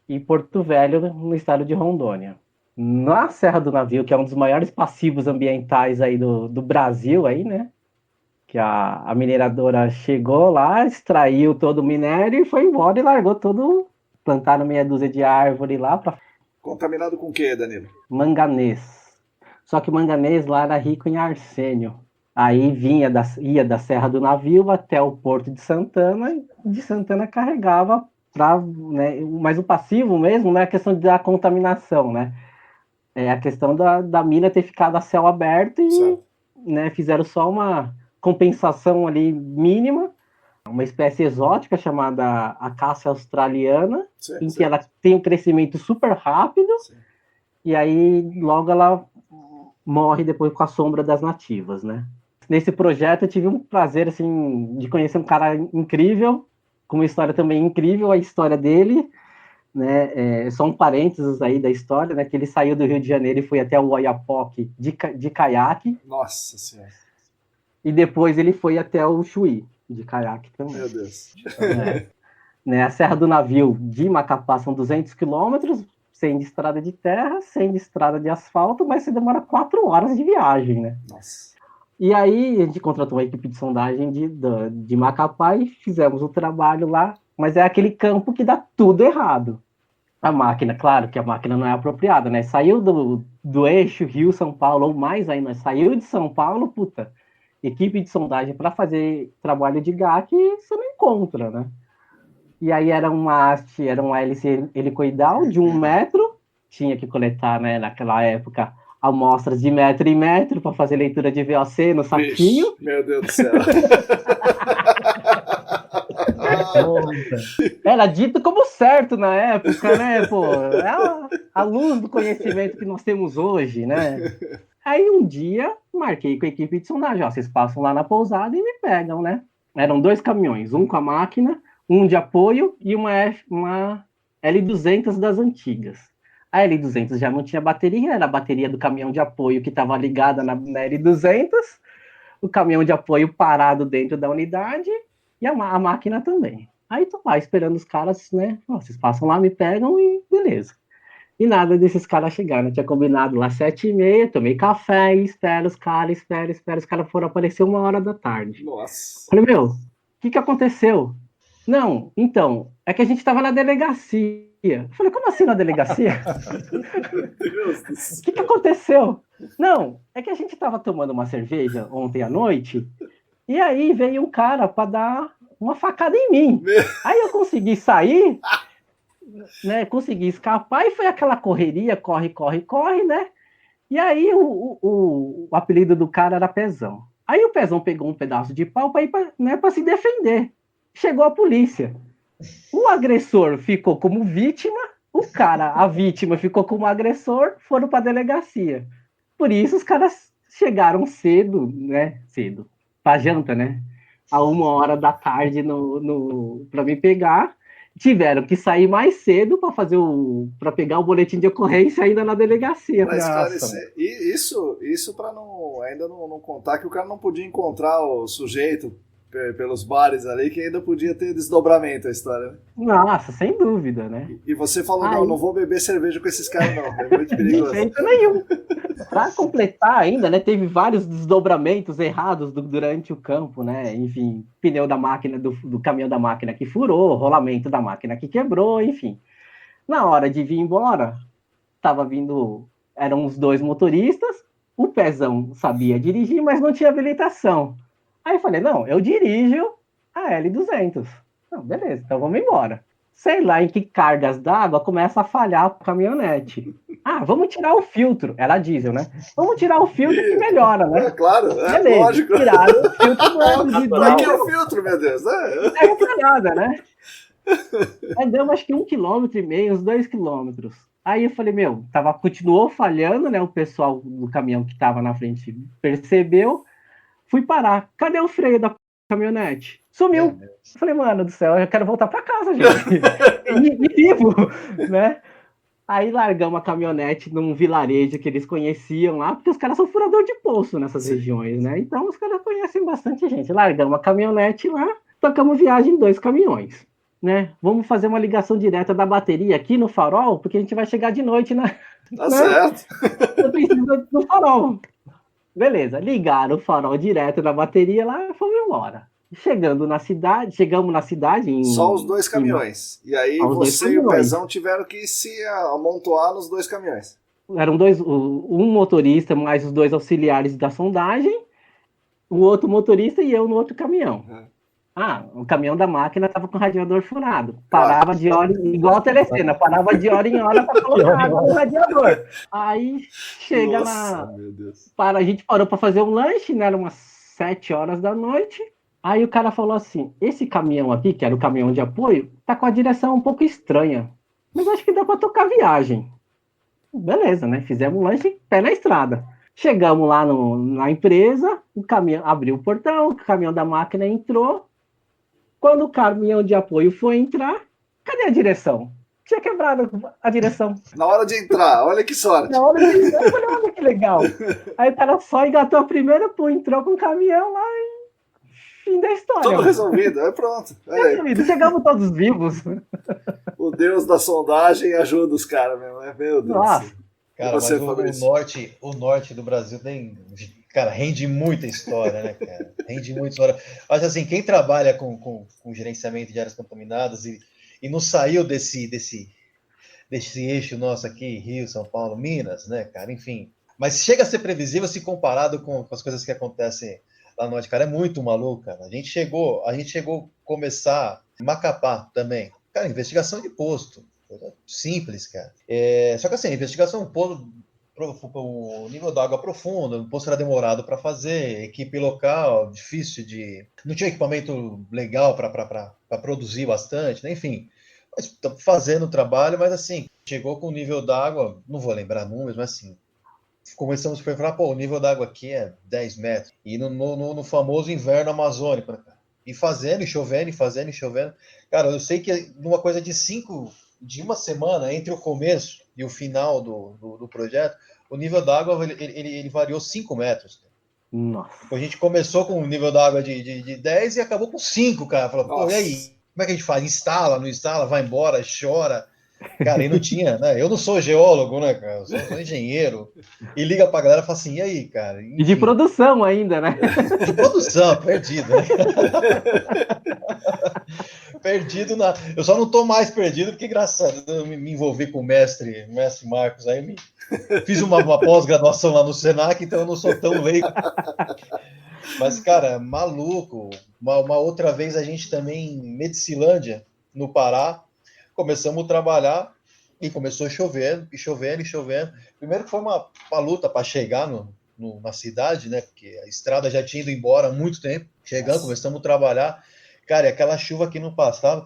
e Porto Velho, no estado de Rondônia. Na Serra do Navio, que é um dos maiores passivos ambientais aí do Brasil, aí, né? Que a mineradora chegou lá, extraiu todo o minério e foi embora e largou todo, plantaram meia dúzia de árvore lá para Contaminado com o quê, Danilo? Manganês. Só que o manganês lá era rico em arsênio. Aí ia da Serra do Navio até o Porto de Santana, e de Santana carregava né, mas o passivo mesmo não é a questão da contaminação, né? É a questão da mina ter ficado a céu aberto e, né, fizeram só uma compensação ali mínima, uma espécie exótica chamada acácia australiana, que ela tem um crescimento super rápido, e aí logo ela morre depois com a sombra das nativas, né? Nesse projeto eu tive um prazer, assim, de conhecer um cara incrível, com uma história também incrível, a história dele, né? Só um parênteses aí da história, né? Que ele saiu do Rio de Janeiro e foi até o Oiapoque de caiaque. Nossa Senhora. E depois ele foi até o Chuí, de caiaque também. Meu Deus. Né? A Serra do Navio de Macapá são 200 quilômetros, sem de estrada de terra, sem de estrada de asfalto, mas você demora 4 horas de viagem, né? Nossa. E aí a gente contratou uma equipe de sondagem de Macapá e fizemos o trabalho lá, mas é aquele campo que dá tudo errado. A máquina, claro que a máquina não é apropriada, né? Saiu do eixo Rio-São Paulo, ou mais ainda, saiu de São Paulo, puta, equipe de sondagem para fazer trabalho de GAC, você não encontra, né? E aí era uma hélice helicoidal de 1 metro, tinha que coletar, né, naquela época, amostras de metro em metro para fazer leitura de VOC no saquinho. Vixe, meu Deus do céu. Era dito como certo na época, né? Pô, é a luz do conhecimento que nós temos hoje, né? Aí um dia, marquei com a equipe de sondagem, ó, vocês passam lá na pousada e me pegam, né? Eram 2 caminhões, um com a máquina, um de apoio e uma L200 das antigas. A L200 já não tinha bateria, era a bateria do caminhão de apoio que estava ligada na L200, o caminhão de apoio parado dentro da unidade e a máquina também. Aí tô lá esperando os caras, né? Vocês passam lá, me pegam e beleza. E nada desses caras chegaram. Eu tinha combinado lá 7h30, tomei café e espero os caras, espero. Os caras foram aparecer 1h da tarde. Nossa. Falei, meu, o que aconteceu? Não, então, é que a gente tava na delegacia. Eu falei, como assim na delegacia? O que aconteceu? Não, é que a gente tava tomando uma cerveja ontem à noite e aí veio um cara para dar uma facada em mim. Aí eu consegui sair, né? Consegui escapar e foi aquela correria, corre, né? E aí o apelido do cara era Pezão. Aí o Pezão pegou um pedaço de pau para ir para se defender. Chegou a polícia. O agressor ficou como vítima, a vítima ficou como agressor, foram para a delegacia. Por isso os caras chegaram cedo, para janta, né? A 1h da tarde para me pegar. Tiveram que sair mais cedo para pegar o boletim de ocorrência ainda na delegacia. Para esclarecer. E isso para ainda não contar que o cara não podia encontrar o sujeito pelos bares ali, que ainda podia ter desdobramento a história, né? Nossa, sem dúvida, né? E você falou, não vou beber cerveja com esses caras, não. É muito perigoso. De jeito nenhum. Para completar ainda, né, teve vários desdobramentos errados durante o campo, né? Enfim, pneu da máquina, do caminhão da máquina que furou, rolamento da máquina que quebrou, enfim. Na hora de vir embora, eram os 2 motoristas, o Pezão sabia dirigir, mas não tinha habilitação. Aí eu falei, não, eu dirijo a L200. Não, beleza, então vamos embora. Sei lá em que cargas d'água começa a falhar a caminhonete. Vamos tirar o filtro. Era diesel, né? Vamos tirar o filtro que melhora, né? Claro, beleza, lógico. Tiraram o filtro do Pra que o filtro, meu Deus? Não foi nada, né? Aí deu acho que 1,5 km, uns 2 km. Aí eu falei, continuou falhando, né? O pessoal do caminhão que estava na frente percebeu. Fui parar. Cadê o freio da caminhonete? Sumiu. Falei, mano do céu, eu quero voltar para casa, gente. e vivo, né? Aí largamos a caminhonete num vilarejo que eles conheciam lá, porque os caras são furador de poço nessas regiões, né? Então os caras conhecem bastante gente. Largamos a caminhonete lá, tocamos viagem em 2 caminhões, né? Vamos fazer uma ligação direta da bateria aqui no farol, porque a gente vai chegar de noite, né? Tá certo. Eu preciso do farol. Beleza, ligaram o farol direto na bateria lá e fomos embora. Chegamos na cidade. Só os dois caminhões. E aí você e o Pezão tiveram que se amontoar nos dois caminhões. Eram um motorista, mais os dois auxiliares da sondagem, o outro motorista e eu no outro caminhão. O caminhão da máquina estava com o radiador furado. Parava de hora, igual a Telecena, parava de hora em hora para colocar água no radiador. Aí chega a gente parou para fazer um lanche, né? Era umas 7 horas da noite. Aí o cara falou assim: esse caminhão aqui, que era o caminhão de apoio, tá com a direção um pouco estranha. Mas acho que dá para tocar viagem. Beleza, né? Fizemos um lanche pé na estrada. Chegamos lá na empresa, o caminhão abriu o portão, o caminhão da máquina entrou. Quando o caminhão de apoio foi entrar, cadê a direção? Tinha quebrado a direção. Na hora de entrar, olha que sorte. Na hora de entrar, eu falei, olha que legal. Aí o cara só engatou a primeira, entrou com o caminhão lá e fim da história. Tudo resolvido, aí pronto. Aí. Chegamos todos vivos. O Deus da sondagem ajuda os caras mesmo, né? Meu Deus. Nossa. Cara, mas o norte do Brasil tem... Cara, rende muita história, né, cara? Rende muita história. Mas, assim, quem trabalha com gerenciamento de áreas contaminadas e não saiu desse eixo nosso aqui, Rio, São Paulo, Minas, né, cara? Enfim. Mas chega a ser previsível se comparado com as coisas que acontecem lá no norte, cara. É muito maluco, cara. A gente chegou a começar Macapá também. Cara, investigação de posto. Coisa simples, cara. Só que, assim, investigação de posto... o nível d'água profundo, o posto era demorado para fazer, equipe local, difícil de... Não tinha equipamento legal para produzir bastante, né? Enfim. Mas fazendo o trabalho, mas assim, chegou com o nível d'água, não vou lembrar números, mas assim, começamos a falar, o nível d'água aqui é 10 metros. E no famoso inverno amazônico, né, cara? E fazendo, e chovendo, e fazendo, e chovendo. Cara, eu sei que numa coisa de uma semana, entre o começo e o final do projeto, o nível d'água ele variou 5 metros. Nossa. Tipo, a gente começou com um nível d'água de 10 e acabou com 5, cara. Falou, e aí? Como é que a gente faz? Instala, não instala, vai embora, chora. Cara, e não tinha, né? Eu não sou geólogo, né, cara? Eu sou engenheiro. E liga pra galera e fala assim, e aí, cara? Enfim. E de produção ainda, né? De produção, perdido, né? Perdido na... Eu só não tô mais perdido porque, engraçado, eu me envolvi com o mestre Marcos aí, fiz uma pós-graduação lá no Senac, então eu não sou tão leigo. Mas, cara, maluco. Uma outra vez a gente também em Medicilândia, no Pará, começamos a trabalhar e começou chovendo, e chovendo, e chovendo. Primeiro que foi uma luta para chegar na cidade, né? Porque a estrada já tinha ido embora há muito tempo. Chegando, começamos a trabalhar. Cara, e aquela chuva que não passava,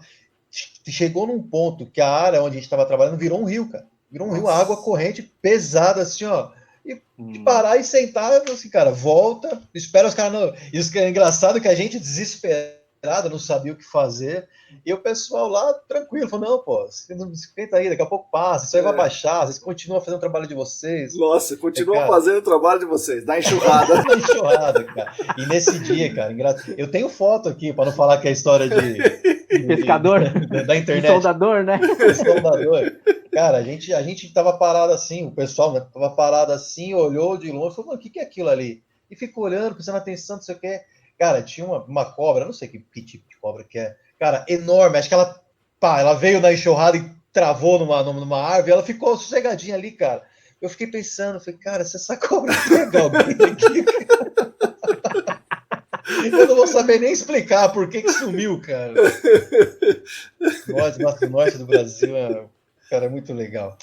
chegou num ponto que a área onde a gente estava trabalhando virou um rio, cara. Virou um rio, a água corrente pesada, assim, ó. E de parar e sentar, assim, cara, volta, espera os caras... Isso que é engraçado, que a gente desesperado, não sabia o que fazer, e o pessoal lá, tranquilo, falou, não, pô, não esquenta aí, daqui a pouco passa, isso aí vai baixar, vocês continuam fazendo o trabalho de vocês. Nossa, continuam fazendo o trabalho de vocês, dá enxurrada. Dá enxurrada, cara. E nesse dia, cara, eu tenho foto aqui, para não falar que é história de pescador, da internet. De soldador, né? Soldador. Cara, a gente tava parado assim, o pessoal, né, tava parado assim, olhou de longe, falou, mano, o que é aquilo ali? E ficou olhando, prestando atenção, não sei o que. Cara, tinha uma cobra, não sei que tipo de cobra que é, cara, enorme, acho que ela veio na enxurrada e travou numa árvore, ela ficou sossegadinha ali, cara. Eu fiquei pensando, falei, cara, se essa cobra pega alguém aqui, cara, eu não vou saber nem explicar por que sumiu, cara. O norte do Brasil cara, é muito legal.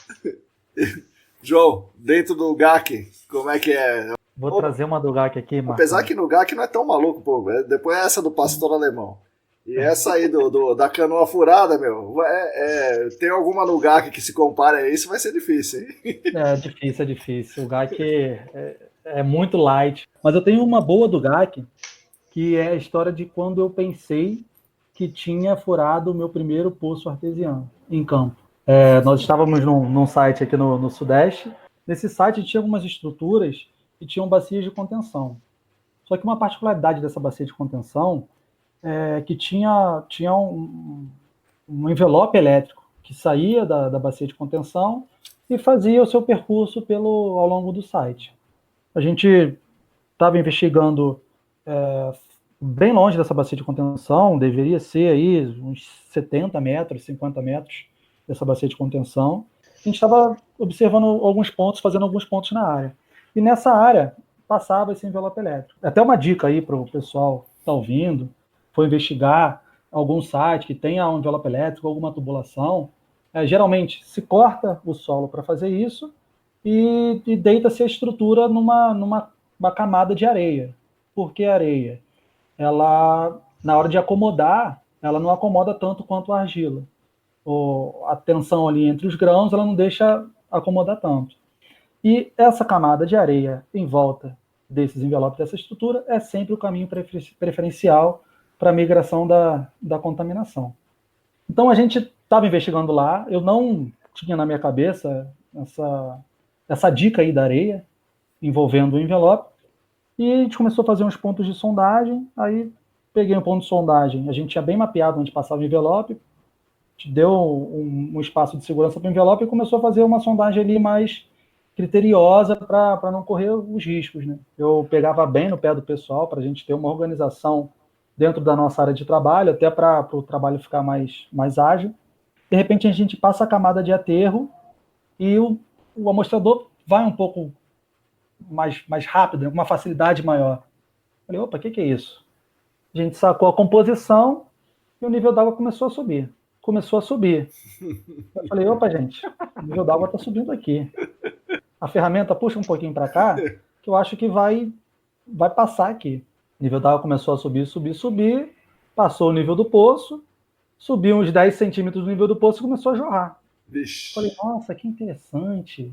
João, dentro do GAC, como é que é? Vou trazer uma do GAC aqui, Marcos. Apesar que no GAC não é tão maluco, pô. Depois é essa do pastor alemão. E essa aí da canoa furada, meu. Tem alguma no GAC que se compare a isso, vai ser difícil, hein? É difícil. O GAC é muito light. Mas eu tenho uma boa do GAC, que é a história de quando eu pensei que tinha furado o meu primeiro poço artesiano em campo. Nós estávamos num site aqui no Sudeste. Nesse site tinha algumas estruturas que tinham bacias de contenção. Só que uma particularidade dessa bacia de contenção é que tinha um envelope elétrico que saía da bacia de contenção e fazia o seu percurso ao longo do site. A gente estava investigando bem longe dessa bacia de contenção, deveria ser aí uns 70 metros, 50 metros dessa bacia de contenção. A gente estava observando alguns pontos, fazendo alguns pontos na área. E nessa área passava esse envelope elétrico. Até uma dica aí para o pessoal que está ouvindo, foi investigar algum site que tenha um envelope elétrico, alguma tubulação. Geralmente se corta o solo para fazer isso e deita-se a estrutura numa camada de areia. Por que areia? Ela, na hora de acomodar, ela não acomoda tanto quanto a argila. A tensão ali entre os grãos, ela não deixa acomodar tanto. E essa camada de areia em volta desses envelopes, dessa estrutura, é sempre o caminho preferencial para a migração da contaminação. Então a gente estava investigando lá, eu não tinha na minha cabeça essa dica aí da areia envolvendo o envelope, e a gente começou a fazer uns pontos de sondagem. Aí peguei um ponto de sondagem, a gente tinha bem mapeado onde passava o envelope, deu um espaço de segurança para o envelope e começou a fazer uma sondagem ali mais criteriosa para não correr os riscos, né? Eu pegava bem no pé do pessoal para a gente ter uma organização dentro da nossa área de trabalho, até para o trabalho ficar mais ágil. De repente a gente passa a camada de aterro e o amostrador vai um pouco mais rápido, com uma facilidade maior. Falei, opa, o que é isso? A gente sacou a composição e o nível d'água começou a subir. Eu falei, opa, gente, o nível d'água está subindo aqui. A ferramenta puxa um pouquinho para cá, que eu acho que vai passar aqui. O nível d'água começou a subir, passou o nível do poço, subiu uns 10 centímetros do nível do poço e começou a jorrar. Vixe. Falei, nossa, que interessante.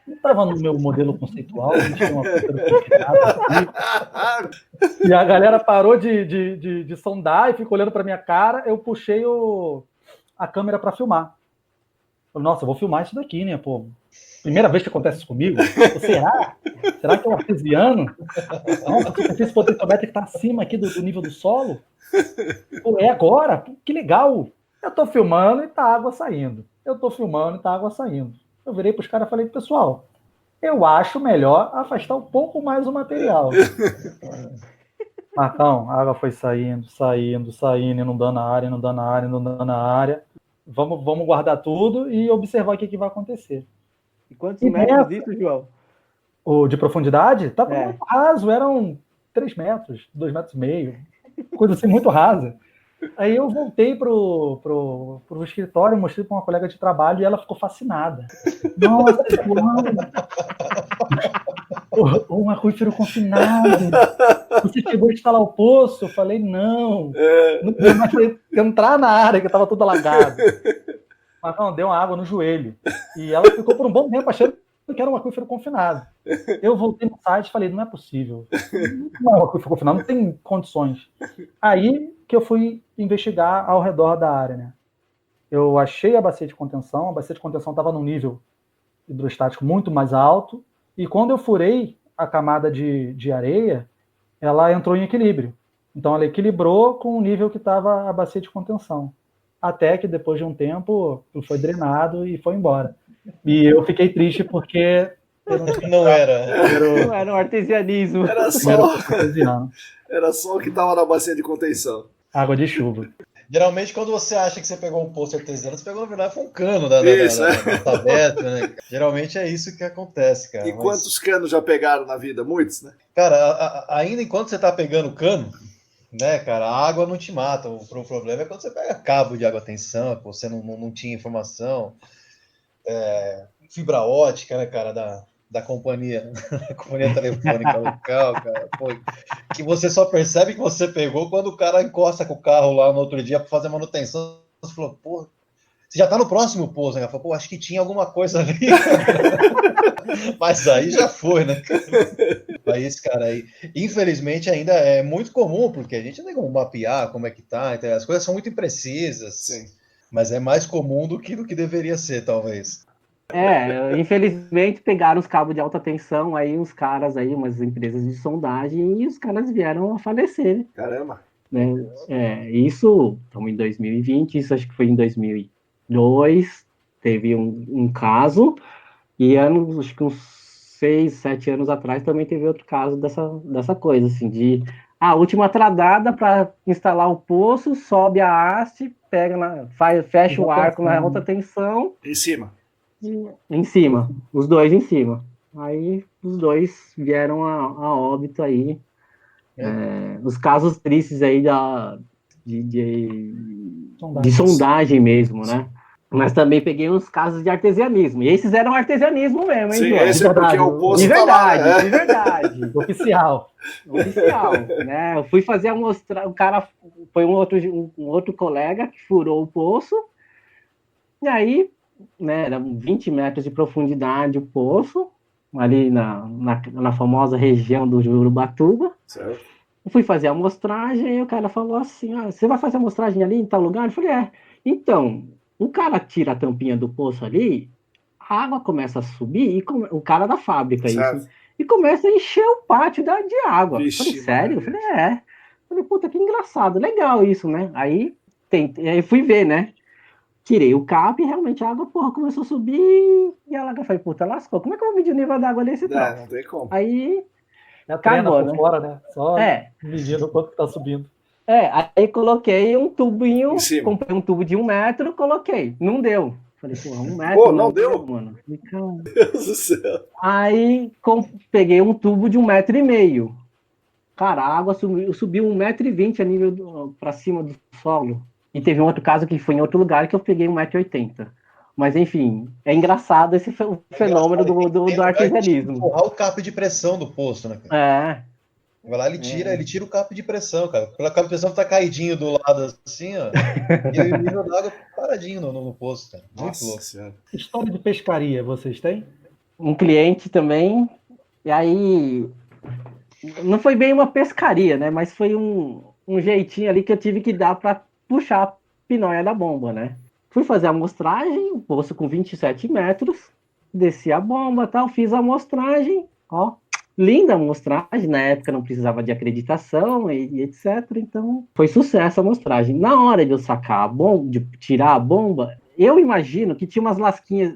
Não estava no meu modelo conceitual, não tinha uma coisa aqui. E a galera parou de sondar e ficou olhando para minha cara. Eu puxei a câmera para filmar. Falei, nossa, eu vou filmar isso daqui, né, pô? Primeira vez que acontece isso comigo? Será? Será que é um artesiano? Nossa, a superfície potenciométrica está acima aqui do nível do solo? Pô, é agora? Pô, que legal! Eu estou filmando e tá água saindo. Eu virei para os caras e falei, pessoal, eu acho melhor afastar um pouco mais o material. Marcão, a água foi saindo, inundando a área. Vamos guardar tudo e observar o que vai acontecer. E quantos metros disso, João? O de profundidade? Tá muito raso, eram 3 metros, 2,5 metros, coisa assim muito rasa. Aí eu voltei pro escritório, mostrei para uma colega de trabalho e ela ficou fascinada. Nossa, um aquífero confinado. Você chegou a instalar o poço? Eu falei, não deu mais pra entrar na área, que estava tudo alagado. Mas não, deu uma água no joelho. E ela ficou por um bom tempo achando que era um aquífero confinado. Eu voltei no site e falei, não é possível. Não é um aquífero confinado, não tem condições. Aí que eu fui investigar ao redor da área, né? Eu achei a bacia de contenção estava num nível hidrostático muito mais alto, e quando eu furei a camada de areia, ela entrou em equilíbrio. Então ela equilibrou com o nível que estava a bacia de contenção. Até que depois de um tempo foi drenado e foi embora. E eu fiquei triste porque não era um artesianismo. Era só o que estava na bacia de contenção. Água de chuva. Geralmente, quando você acha que você pegou um poço artesiano, você pegou, na verdade, foi um cano da tabeta, né? Geralmente é isso que acontece, cara. E quantos canos já pegaram na vida? Muitos, né? Cara, ainda enquanto você tá pegando cano, né, cara, a água não te mata. O problema é quando você pega cabo de água tensão, você não tinha informação. Fibra ótica, né, cara, da companhia, a companhia telefônica local, cara, pô, que você só percebe que você pegou quando o cara encosta com o carro lá no outro dia para fazer manutenção. Você falou, pô, você já tá no próximo pouso, né? Falou, pô, acho que tinha alguma coisa ali. Mas aí já foi, né? Mas, cara, infelizmente ainda é muito comum, porque a gente não tem como mapear como é que tá, então, as coisas são muito imprecisas. Sim. Mas é mais comum do que deveria ser, talvez. Infelizmente pegaram os cabos de alta tensão aí, uns caras aí, umas empresas de sondagem, e os caras vieram a falecer. Caramba! Né? Isso, estamos em 2020, isso acho que foi em 2002, teve um caso, e acho que uns 6, 7 anos atrás também teve outro caso dessa coisa, assim, de A última tradada para instalar o poço, sobe a haste, fecha o arco na alta tensão. Em cima. Em cima. Os dois em cima. Aí os dois vieram a óbito aí. Os casos tristes aí de sondagem mesmo, né? Mas também peguei uns casos de artesianismo. E esses eram artesianismo mesmo, hein, Sim, João? esse é porque o poço de verdade, tá lá, né? de verdade. Oficial. Oficial, né? Eu fui fazer a mostra, o cara foi um outro colega que furou o poço, e aí, né, era 20 metros de profundidade o poço, ali na famosa região do Jurubatuba. Certo. Eu fui fazer a amostragem e o cara falou assim, você vai fazer a amostragem ali em tal lugar? Eu falei, então, o cara tira a tampinha do poço ali, a água começa a subir, o cara da fábrica, Certo. isso, e começa a encher o pátio de água. Vixe, falei, sério? Eu Maria. falei, Falei, puta, que engraçado, legal isso, né? Aí fui ver, né? Tirei o cap e realmente a água, começou a subir e ela falei, puta, lascou. Como é que eu vou medir o nível da água nesse troço? Não tem como. Aí, É treina cagou, por né? fora, né? Só É. medindo o quanto que tá subindo. Aí coloquei um tubinho, Em cima. comprei um tubo de 1 metro, coloquei. Não deu. Falei, porra, 1 metro. Pô, não deu? Mano. Falei, cara. Meu Deus do céu. Aí peguei um tubo de 1,5 metro. Cara, a água subiu 1,20 m a nível para cima do solo. E teve um outro caso que foi em outro lugar que eu peguei 1,80 m. Mas enfim, é engraçado esse fenômeno do artesianismo. Empurrar o cap de pressão do poço, né, cara? Vai lá, ele tira o cap de pressão, cara. Pela cap de pressão tá caidinho do lado assim, ó. E o nível da água paradinho no poço, cara. Muito louco. Senhora. História de pescaria, vocês têm? Um cliente também, e aí não foi bem uma pescaria, né? Mas foi um jeitinho ali que eu tive que dar para puxar a pinóia da bomba, né? Fui fazer a amostragem, um poço com 27 metros, desci a bomba e tal, fiz a amostragem, ó. Linda amostragem, na época não precisava de acreditação e etc. Então, foi sucesso a amostragem. Na hora de eu sacar a bomba, de tirar a bomba, eu imagino que tinha umas lasquinhas,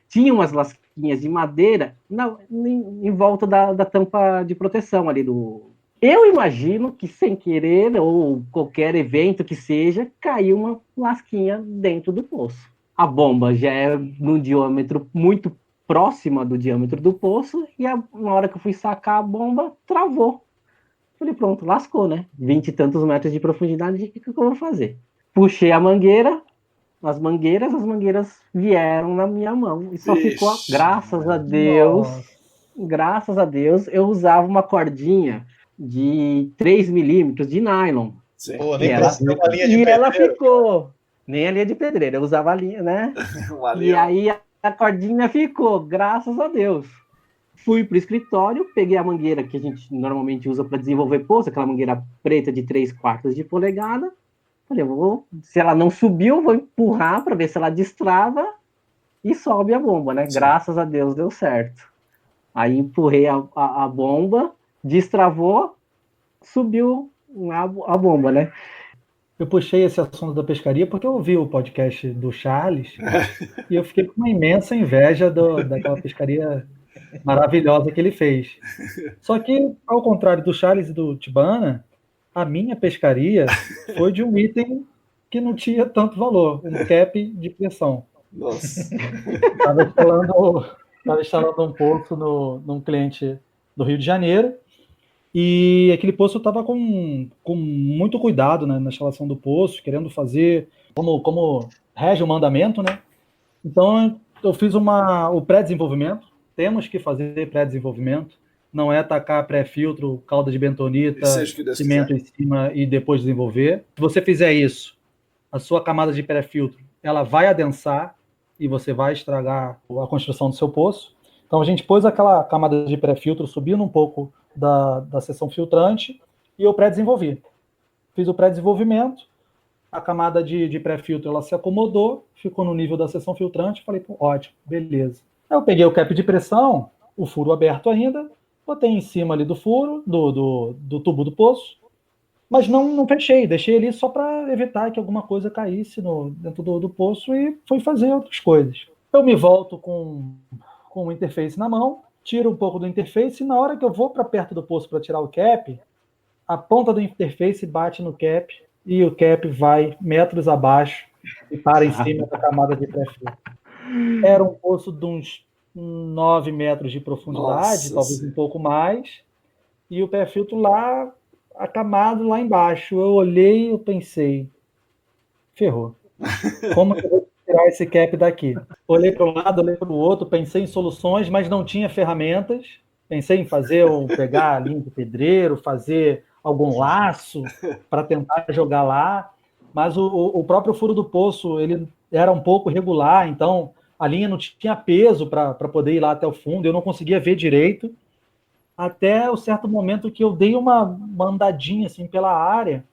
tinha umas lasquinhas de madeira em volta da tampa de proteção ali do... Eu imagino que sem querer, ou qualquer evento que seja, caiu uma lasquinha dentro do poço. A bomba já é num diâmetro muito próxima do diâmetro do poço, e na hora que eu fui sacar a bomba, travou. Falei, pronto, lascou, né? 20 e tantos metros de profundidade, o que eu vou fazer? Puxei a mangueira, as mangueiras vieram na minha mão, e só ficou, graças a Deus, eu usava uma cordinha de 3 milímetros de nylon. Pô, nem precisa uma linha de pedreiro. Ela ficou, nem a linha de pedreiro, eu usava a linha, né? E aí a cordinha ficou, graças a Deus. Fui pro escritório, peguei a mangueira que a gente normalmente usa para desenvolver poço, aquela mangueira preta de 3/4 de polegada. Falei, se ela não subiu, vou empurrar para ver se ela destrava e sobe a bomba, né? Sim. Graças a Deus deu certo. Aí empurrei a bomba, destravou, subiu a bomba, né? Eu puxei esse assunto da pescaria porque eu ouvi o podcast do Charles e eu fiquei com uma imensa inveja daquela pescaria maravilhosa que ele fez. Só que, ao contrário do Charles e do Tibana, a minha pescaria foi de um item que não tinha tanto valor, um cap de pressão. Nossa. Estava instalando um poço num cliente do Rio de Janeiro, e aquele poço estava com muito cuidado, né, na instalação do poço, querendo fazer como rege o mandamento, né? Então eu fiz o pré-desenvolvimento. Temos que fazer pré-desenvolvimento. Não é tacar pré-filtro, calda de bentonita, cimento em cima e depois desenvolver. Se você fizer isso, a sua camada de pré-filtro ela vai adensar e você vai estragar a construção do seu poço. Então a gente pôs aquela camada de pré-filtro subindo um pouco da seção filtrante e eu pré-desenvolvi. Fiz o pré-desenvolvimento, a camada de pré-filtro ela se acomodou, ficou no nível da seção filtrante, falei, pô, ótimo, beleza. Aí eu peguei o cap de pressão, o furo aberto ainda, botei em cima ali do furo, do tubo do poço, mas não fechei, deixei ali só para evitar que alguma coisa caísse dentro do poço e fui fazer outras coisas. Eu me volto com o interface na mão, tiro um pouco do interface e na hora que eu vou para perto do poço para tirar o cap, a ponta do interface bate no cap e o cap vai metros abaixo e para em cima da camada de pré-filtro. Era um poço de uns 9 metros de profundidade, talvez um pouco mais, e o pré-filtro lá, acamado lá embaixo. Eu olhei e eu pensei, ferrou. Como que eu vou tirar esse cap daqui? Olhei para um lado, olhei para o outro, pensei em soluções, mas não tinha ferramentas. Pensei em pegar a linha de pedreiro, fazer algum laço para tentar jogar lá, mas o próprio furo do poço ele era um pouco irregular, então a linha não tinha peso para poder ir lá até o fundo, eu não conseguia ver direito, até o certo momento que eu dei uma andadinha assim, pela área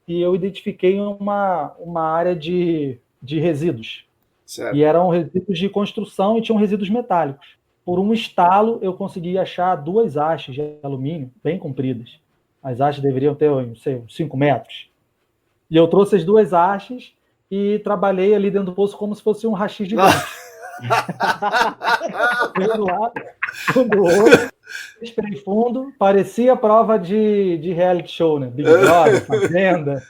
e eu identifiquei uma área de resíduos. Certo. E eram resíduos de construção e tinham resíduos metálicos. Por um estalo, eu consegui achar 2 hastes de alumínio bem compridas. As hastes deveriam ter, não sei, 5 metros. E eu trouxe as 2 hastes e trabalhei ali dentro do poço como se fosse um hashi gigante. Um do lado, um do outro. Respirei fundo. Parecia prova de reality show, né? Big Brother, Fazenda.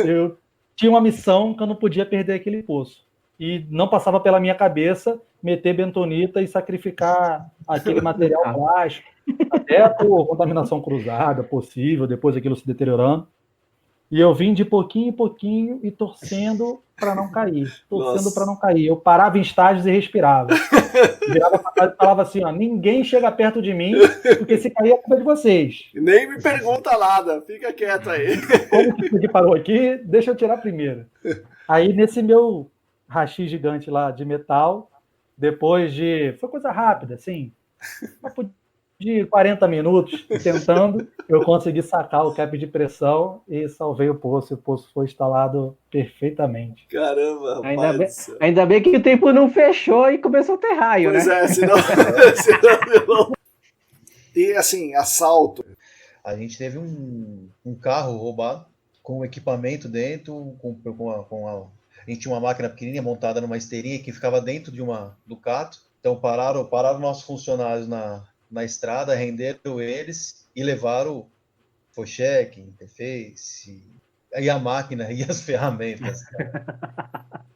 Eu tinha uma missão que eu não podia perder aquele poço. E não passava pela minha cabeça meter bentonita e sacrificar aquele material plástico, até por contaminação cruzada possível, depois aquilo se deteriorando. E eu vim de pouquinho em pouquinho e torcendo para não cair. Torcendo para não cair. Eu parava em estágios e respirava. Virava para trás e falava assim, ó, ninguém chega perto de mim, porque se cair é culpa de vocês. Nem me pergunta nada, fica quieto aí. Como que isso aqui parou aqui? Deixa eu tirar primeiro. Aí nesse meu hashi gigante lá de metal, depois de... Foi coisa rápida, assim. De 40 minutos tentando, eu consegui sacar o cap de pressão e salvei o poço. E o poço foi instalado perfeitamente. Caramba, rapaz. Ainda bem que o tempo não fechou e começou a ter raio, pois né? Pois senão E assim, assalto. A gente teve um carro roubado com equipamento dentro, a gente tinha uma máquina pequenininha montada numa esteirinha que ficava dentro do cato. Então pararam nossos funcionários na estrada, renderam eles e levaram o cheque, interface, e a máquina e as ferramentas.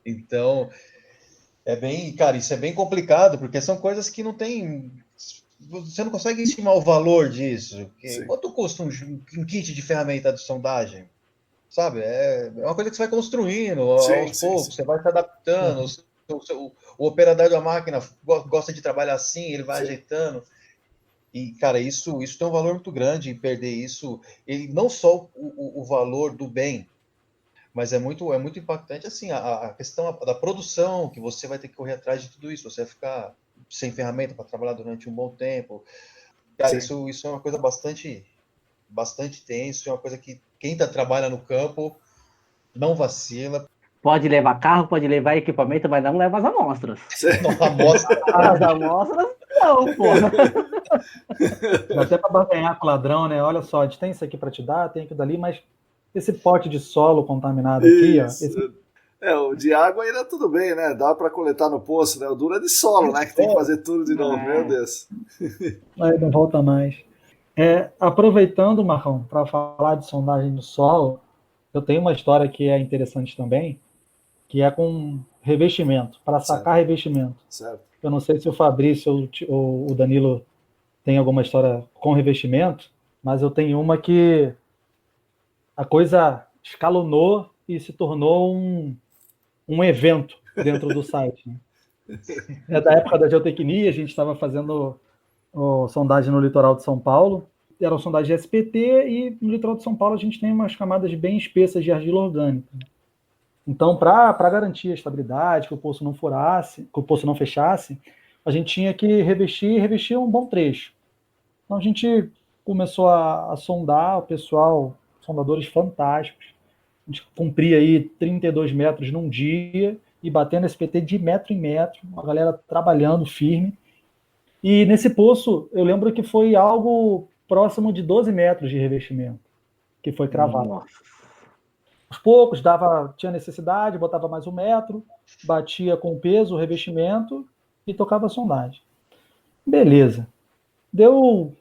Então, isso é bem complicado, porque são coisas que não tem... Você não consegue estimar o valor disso. Quanto custa um kit de ferramenta de sondagem? Sabe? É uma coisa que você vai construindo aos poucos, você vai se adaptando. O operador da máquina gosta de trabalhar assim, ele vai ajeitando. E, cara, isso tem um valor muito grande, perder isso. E não só o valor do bem, mas é muito impactante assim, a questão da produção, que você vai ter que correr atrás de tudo isso. Você vai ficar sem ferramenta para trabalhar durante um bom tempo. Cara, isso é uma coisa bastante tenso, é uma coisa que quem trabalha no campo não vacila. Pode levar carro, pode levar equipamento, mas não leva as amostras. As amostras não, pô. Até para barganhar com o ladrão, né? Olha só, a gente tem isso aqui para te dar, tem aquilo dali, mas esse pote de solo contaminado aqui, ó. O de água ainda tudo bem, né? Dá para coletar no poço, né? O duro é de solo, né? Que tem que fazer tudo de novo, meu Deus. Aí não volta mais. Aproveitando, Marcão, para falar de sondagem do solo, eu tenho uma história que é interessante também, que é com revestimento, para sacar revestimento. Certo. Eu não sei se o Fabrício ou o Danilo tem alguma história com revestimento, mas eu tenho uma que a coisa escalonou e se tornou um evento dentro do site. Né? É da época da geotecnia, a gente estava fazendo sondagem no litoral de São Paulo, era uma sondagem de SPT, e no litoral de São Paulo a gente tem umas camadas bem espessas de argila orgânica. Então, para garantir a estabilidade, que o poço não furasse, que o poço não fechasse, a gente tinha que revestir um bom trecho. Então a gente começou a sondar, o pessoal, sondadores fantásticos. A gente cumpria aí 32 metros num dia e batendo SPT de metro em metro, a galera trabalhando firme. E nesse poço, eu lembro que foi algo próximo de 12 metros de revestimento, que foi cravado. Aos poucos, tinha necessidade, botava mais 1 metro, batia com o peso, o revestimento e tocava a sondagem. Beleza. Deu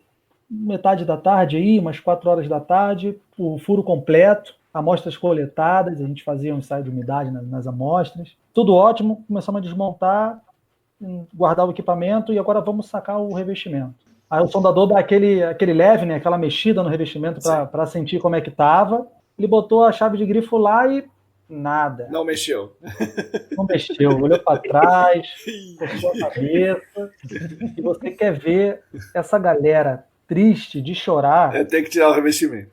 metade da tarde aí, umas 4 horas da tarde, o furo completo, amostras coletadas, a gente fazia um ensaio de umidade nas amostras, tudo ótimo, começamos a desmontar, guardar o equipamento e agora vamos sacar o revestimento. Aí o sondador dá aquele leve, né, aquela mexida no revestimento para sentir como é que estava. Ele botou a chave de grifo lá e nada. Não mexeu. Não mexeu, olhou para trás, puxou a cabeça. E você quer ver essa galera triste de chorar. Tem que tirar o revestimento.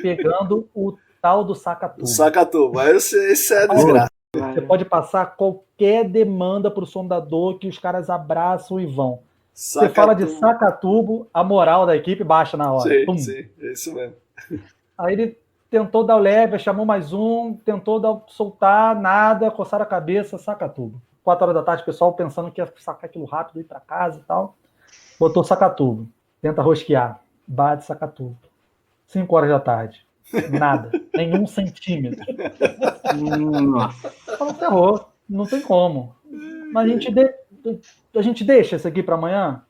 Pegando o tal do saca-tubo. O saca-tubo, mas isso é desgraça. Você pode passar qualquer demanda para o sondador que os caras abraçam e vão. Você fala de saca-tubo, a moral da equipe baixa na hora. Sim, é isso mesmo. Aí ele tentou dar o leve, chamou mais um, tentou soltar, nada, coçar a cabeça, saca-tubo. 4 horas da tarde, o pessoal pensando que ia sacar aquilo rápido, ir para casa e tal. Botou saca-tubo. Tenta rosquear. Bate saca-tubo. 5 horas da tarde. Nada. Nenhum centímetro. Nossa. Ferrou. Não tem como. Mas a gente deixa isso aqui para amanhã?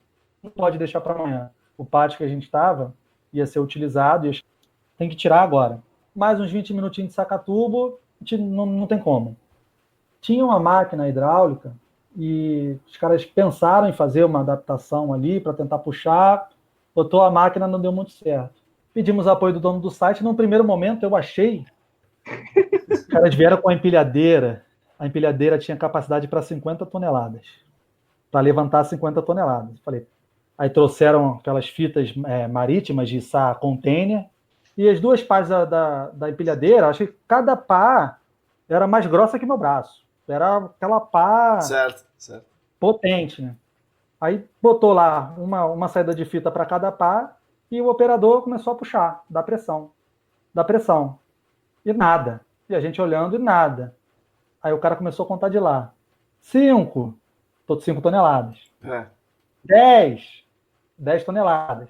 Não pode deixar para amanhã. O pátio que a gente estava ia ser utilizado e tem que tirar agora. Mais uns 20 minutinhos de saca-tubo, não tem como. Tinha uma máquina hidráulica e os caras pensaram em fazer uma adaptação ali para tentar puxar, botou a máquina, não deu muito certo. Pedimos apoio do dono do site. Num primeiro momento, eu achei. Os caras vieram com a empilhadeira. A empilhadeira tinha capacidade para 50 toneladas. Para levantar 50 toneladas. Falei. Aí trouxeram aquelas fitas marítimas de içar container. E as 2 pás da empilhadeira, acho que cada pá era mais grossa que meu braço. Era aquela pá certo. Potente, né? Aí botou lá uma saída de fita para cada pá. E o operador começou a puxar, dar pressão. E nada. E a gente olhando e nada. Aí o cara começou a contar de lá. 5 toneladas. 10 toneladas.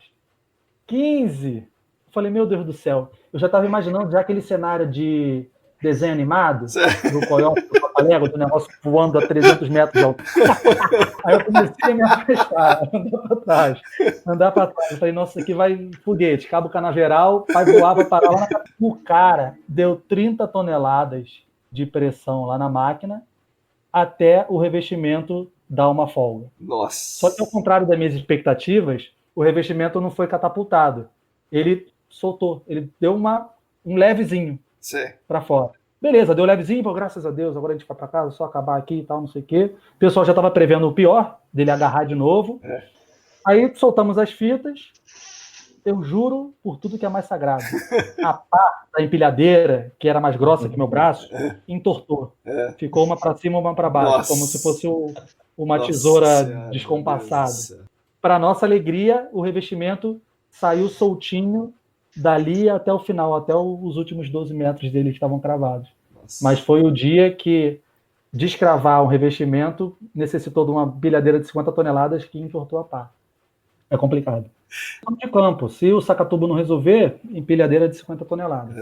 15. Eu falei, meu Deus do céu. Eu já estava imaginando já aquele cenário de desenho animado, do coió, do papalego, do negócio voando a 300 metros de altura. Aí eu comecei a me afastar, andar para trás. Eu falei, nossa, isso aqui vai foguete, cabo canaveral, vai voar, vai parar lá na cabeça. O cara deu 30 toneladas de pressão lá na máquina até o revestimento dar uma folga. Nossa. Só que ao contrário das minhas expectativas, o revestimento não foi catapultado. Ele soltou, ele deu um levezinho para fora. Beleza, deu levezinho, pô, graças a Deus, agora a gente vai para casa, só acabar aqui e tal, não sei o quê. O pessoal já estava prevendo o pior, dele agarrar de novo. Aí soltamos as fitas, eu juro por tudo que é mais sagrado. A pá da empilhadeira, que era mais grossa que meu braço, entortou. Ficou uma para cima, uma para baixo, como se fosse uma tesoura descompassada. Para nossa alegria, o revestimento saiu soltinho dali até o final, até os últimos 12 metros dele que estavam cravados. Mas foi o dia que descravar um revestimento necessitou de uma pilhadeira de 50 toneladas que entortou a pá. É complicado. De campo, se o saca-tubo não resolver, empilhadeira de 50 toneladas.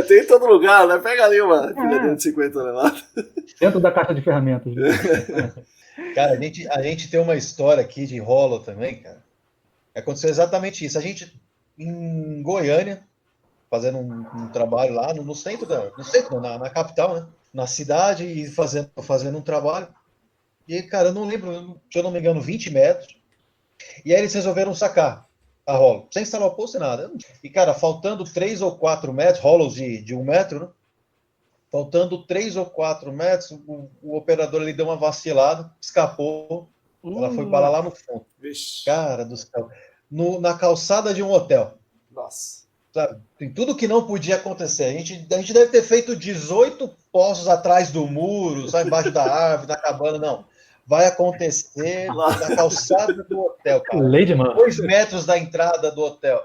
Tem em todo lugar, né? Pega ali uma empilhadeira de 50 toneladas. Dentro da caixa de ferramentas. Cara, a gente tem uma história aqui de rolo também, cara. Aconteceu exatamente isso. A gente, em Goiânia, fazendo um trabalho lá no centro, na capital, né? Na cidade, e fazendo um trabalho. E, cara, eu não lembro, se eu não me engano, 20 metros. E aí eles resolveram sacar a rolo, sem instalar o posto e nada. E, cara, faltando 3 ou 4 metros, rolos de 1 metro, né? Faltando 3 ou 4 metros, o operador ele deu uma vacilada, escapou. Ela foi parar lá no fundo. Vixe. Cara do céu. Na calçada de um hotel. Nossa. Sabe? Tem tudo que não podia acontecer. A gente deve ter feito 18 poços atrás do muro, só embaixo da árvore, na cabana, não. Vai acontecer na calçada do hotel, cara. 2 metros da entrada do hotel.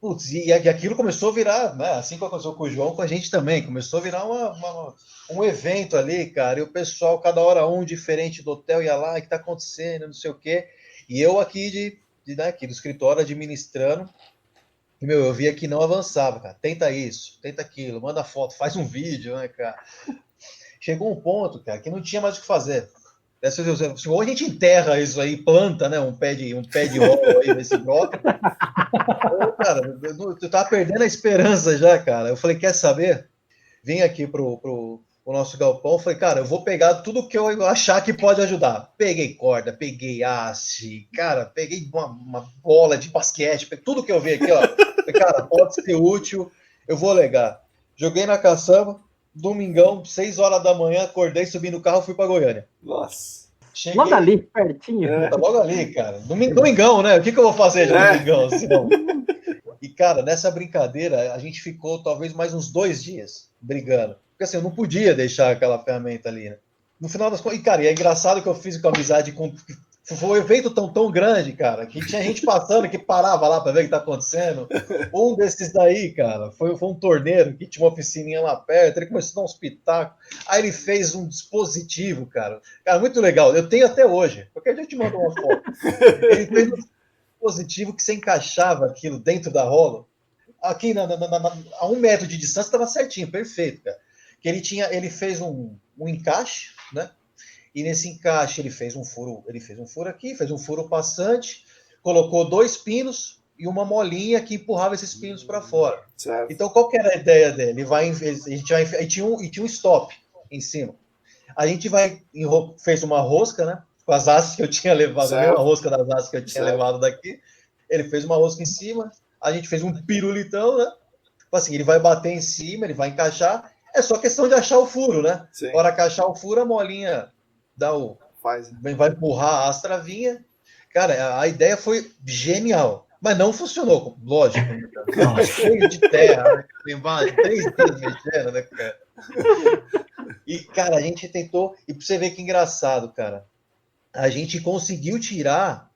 Putz, e aquilo começou a virar, né? Assim como aconteceu com o João, com a gente também. Começou a virar um evento ali, cara. E o pessoal, cada hora um diferente do hotel, ia lá, o que tá acontecendo, não sei o quê. E eu aqui aqui do escritório administrando. E, eu via que não avançava, cara. Tenta isso, tenta aquilo, manda foto, faz um vídeo, né, cara? Chegou um ponto, cara, que não tinha mais o que fazer. Ou a gente enterra isso aí, planta, né? Um pé de rolo aí nesse bloco. Cara, eu tava perdendo a esperança já, cara. Eu falei, quer saber? Vim aqui pro nosso galpão, falei, cara, eu vou pegar tudo que eu achar que pode ajudar. Peguei corda, peguei haste, cara, peguei uma bola de basquete, tudo que eu vi aqui, ó. Falei, cara, pode ser útil, eu vou legar. Joguei na caçamba, domingão, 6 horas da manhã, acordei, subi no carro, fui pra Goiânia. Nossa. Cheguei, Logo ali, pertinho. Tá logo ali, cara. Domingão, né? O que eu vou fazer de domingão? Senão? E, cara, nessa brincadeira, a gente ficou talvez mais uns 2 dias brigando. Porque assim, eu não podia deixar aquela ferramenta ali, né? No final das contas, e, cara, e é engraçado que eu fiz com amizade com. Foi um evento tão grande, cara, que tinha gente passando que parava lá para ver o que tá acontecendo. Um desses daí, cara, foi um torneiro que tinha uma piscininha lá perto, ele começou a dar uns pitacos. Aí ele fez um dispositivo, cara. Cara, muito legal. Eu tenho até hoje. Qualquer dia eu te mando uma foto. Ele fez um dispositivo que você encaixava aquilo dentro da rola. Aqui a 1 metro de distância estava certinho, perfeito, cara. Que ele fez um encaixe, né? E nesse encaixe ele fez um furo aqui, fez um furo passante, colocou 2 pinos e uma molinha que empurrava esses pinos para fora. Certo. Então, qual que era a ideia dele? Tinha um stop em cima. A gente fez uma rosca, né? Com as hastes que eu tinha levado, a mesma rosca das hastes que eu tinha levado daqui. Ele fez uma rosca em cima, a gente fez um pirulitão, né? Assim, ele vai bater em cima, ele vai encaixar. É só questão de achar o furo, né? Sim. Para achar o furo, a molinha vai empurrar a travinha. Cara, a ideia foi genial, mas não funcionou, lógico. Cheio de terra, né? Embaixo, 3 dias mexendo, né, cara? E, cara, a gente tentou, e pra você ver que engraçado, cara, a gente conseguiu tirar,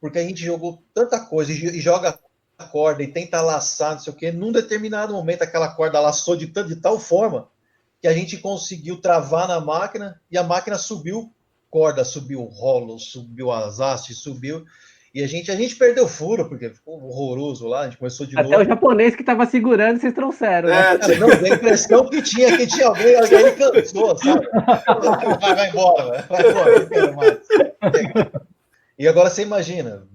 porque a gente jogou tanta coisa, e joga a corda, e tenta laçar, não sei o quê, num determinado momento aquela corda laçou de tal forma que a gente conseguiu travar na máquina, e a máquina subiu corda, subiu rolo, subiu as hastes, subiu, e a gente perdeu furo, porque ficou horroroso lá, a gente começou de novo. Até o japonês que estava segurando, vocês trouxeram, né? Não, deu a impressão que tinha alguém ele cansou, sabe? Vai embora, não quero mais. E agora você imagina,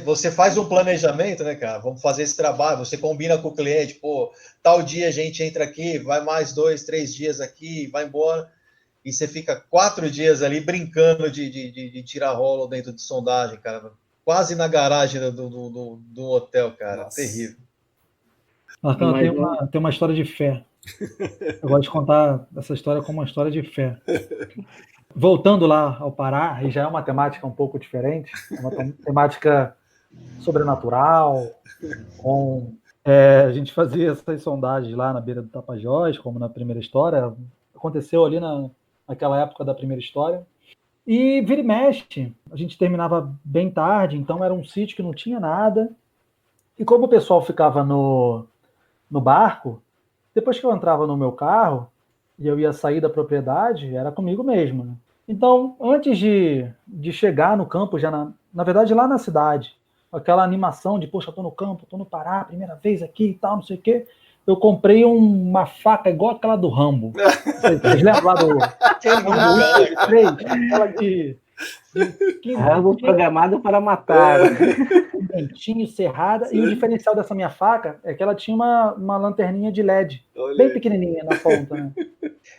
você faz um planejamento, né, cara? Vamos fazer esse trabalho, você combina com o cliente, pô, tal dia a gente entra aqui, vai mais 2, 3 dias aqui, vai embora, e você fica 4 dias ali brincando de tirar rolo dentro de sondagem, cara. Quase na garagem do hotel, cara. Nossa. Terrível. Marcão, tem uma história de fé. Eu gosto de contar essa história como uma história de fé. Voltando lá ao Pará, e já é uma temática um pouco diferente, é uma temática sobrenatural, a gente fazia essas sondagens lá na beira do Tapajós, como na primeira história, aconteceu ali naquela época da primeira história, e vira e mexe, a gente terminava bem tarde, então era um sítio que não tinha nada, e como o pessoal ficava no barco, depois que eu entrava no meu carro, e eu ia sair da propriedade, era comigo mesmo, né? Então, antes de chegar no campo, já na verdade lá na cidade, aquela animação de, poxa, tô no campo, tô no Pará, primeira vez aqui e tal, não sei o quê, eu comprei uma faca igual aquela do Rambo. Vocês lembram lá do Rambo 3? Aquela de Rambo programado para matar. Dentinho, cerrada. Sim. E o diferencial dessa minha faca é que ela tinha uma lanterninha de LED, bem pequenininha na ponta, né?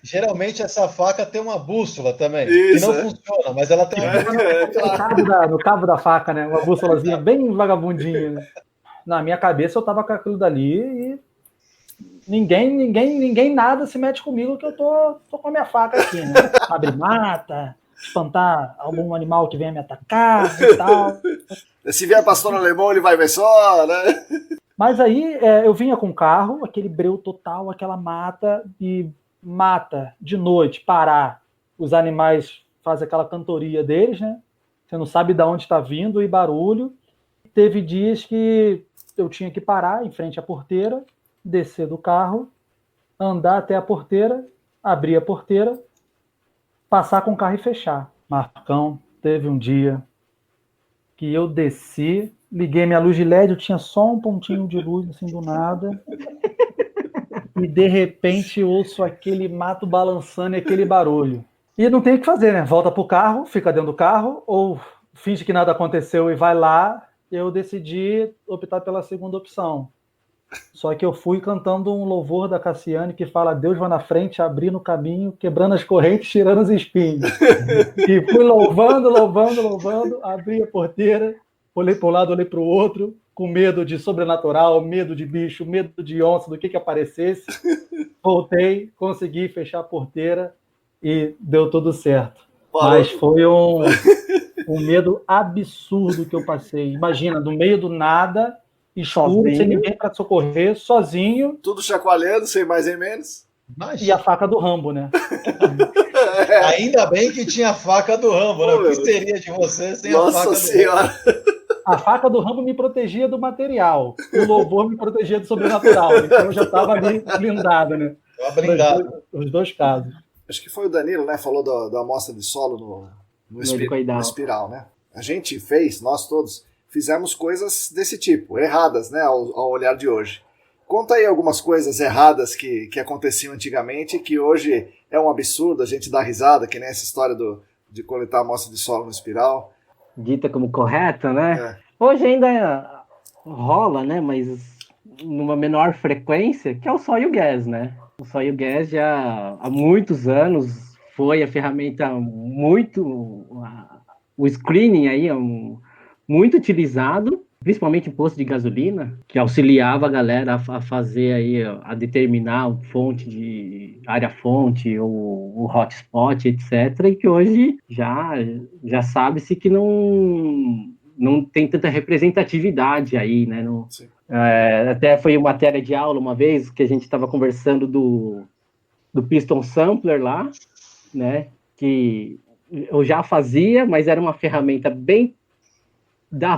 Geralmente essa faca tem uma bússola também, isso, que não funciona, mas ela tem uma bússola. No cabo da faca, né? Uma bússolazinha bem vagabundinha. Né? Na minha cabeça eu tava com aquilo dali e ninguém nada se mete comigo que eu tô com a minha faca aqui, né? Abre mata, espantar algum animal que venha me atacar e tal. Se vier pastor alemão, ele vai ver só, né? Mas aí eu vinha com o carro, aquele breu total, aquela mata, e mata de noite, Pará, os animais fazem aquela cantoria deles, né? Você não sabe de onde está vindo e barulho. Teve dias que eu tinha que parar em frente à porteira, descer do carro, andar até a porteira, abrir a porteira, passar com o carro e fechar. Marcão, teve um dia que eu desci, liguei minha luz de LED, eu tinha só um pontinho de luz, assim, do nada, e de repente ouço aquele mato balançando e aquele barulho. E não tem o que fazer, né? Volta pro carro, fica dentro do carro, ou finge que nada aconteceu e vai lá. Eu decidi optar pela segunda opção. Só que eu fui cantando um louvor da Cassiane que fala: Deus vai na frente, abrindo o caminho, quebrando as correntes, tirando os espinhos. E fui louvando, abri a porteira, olhei para um lado, olhei para o outro, com medo de sobrenatural, medo de bicho, medo de onça, do que aparecesse. Voltei, consegui fechar a porteira e deu tudo certo. Parou. Mas foi um medo absurdo que eu passei. Imagina, no meio do nada, escuro, Sozinho. sem ninguém para socorrer, sozinho. Tudo chacoalhando, sem mais nem menos. E a faca do Rambo, né? Ainda bem que tinha a faca do Rambo, né? O que seria de você sem a faca do Senhora. Rambo? A faca do Rambo me protegia do material. O louvor me protegia do sobrenatural. Então eu já estava ali blindado, né? Estava blindado. Os dois casos. Acho que foi o Danilo, né? Falou da amostra de solo no espiral, né? A gente fez, nós todos, fizemos coisas desse tipo, erradas, né? Ao olhar de hoje. Conta aí algumas coisas erradas que aconteciam antigamente, que hoje é um absurdo, a gente dá risada, que nem essa história de coletar amostra de solo no espiral. Dita como correta, né? Hoje ainda rola, né? Mas numa menor frequência, que é o soil gas, né? O soil gas já há muitos anos foi a ferramenta o screening aí muito utilizado, principalmente em posto de gasolina, que auxiliava a galera a fazer aí, a determinar área fonte, o hotspot, etc. E que hoje já sabe-se que não tem tanta representatividade aí, né? Até foi uma matéria de aula uma vez que a gente estava conversando do Piston Sampler lá, né? Que eu já fazia, mas era uma ferramenta bem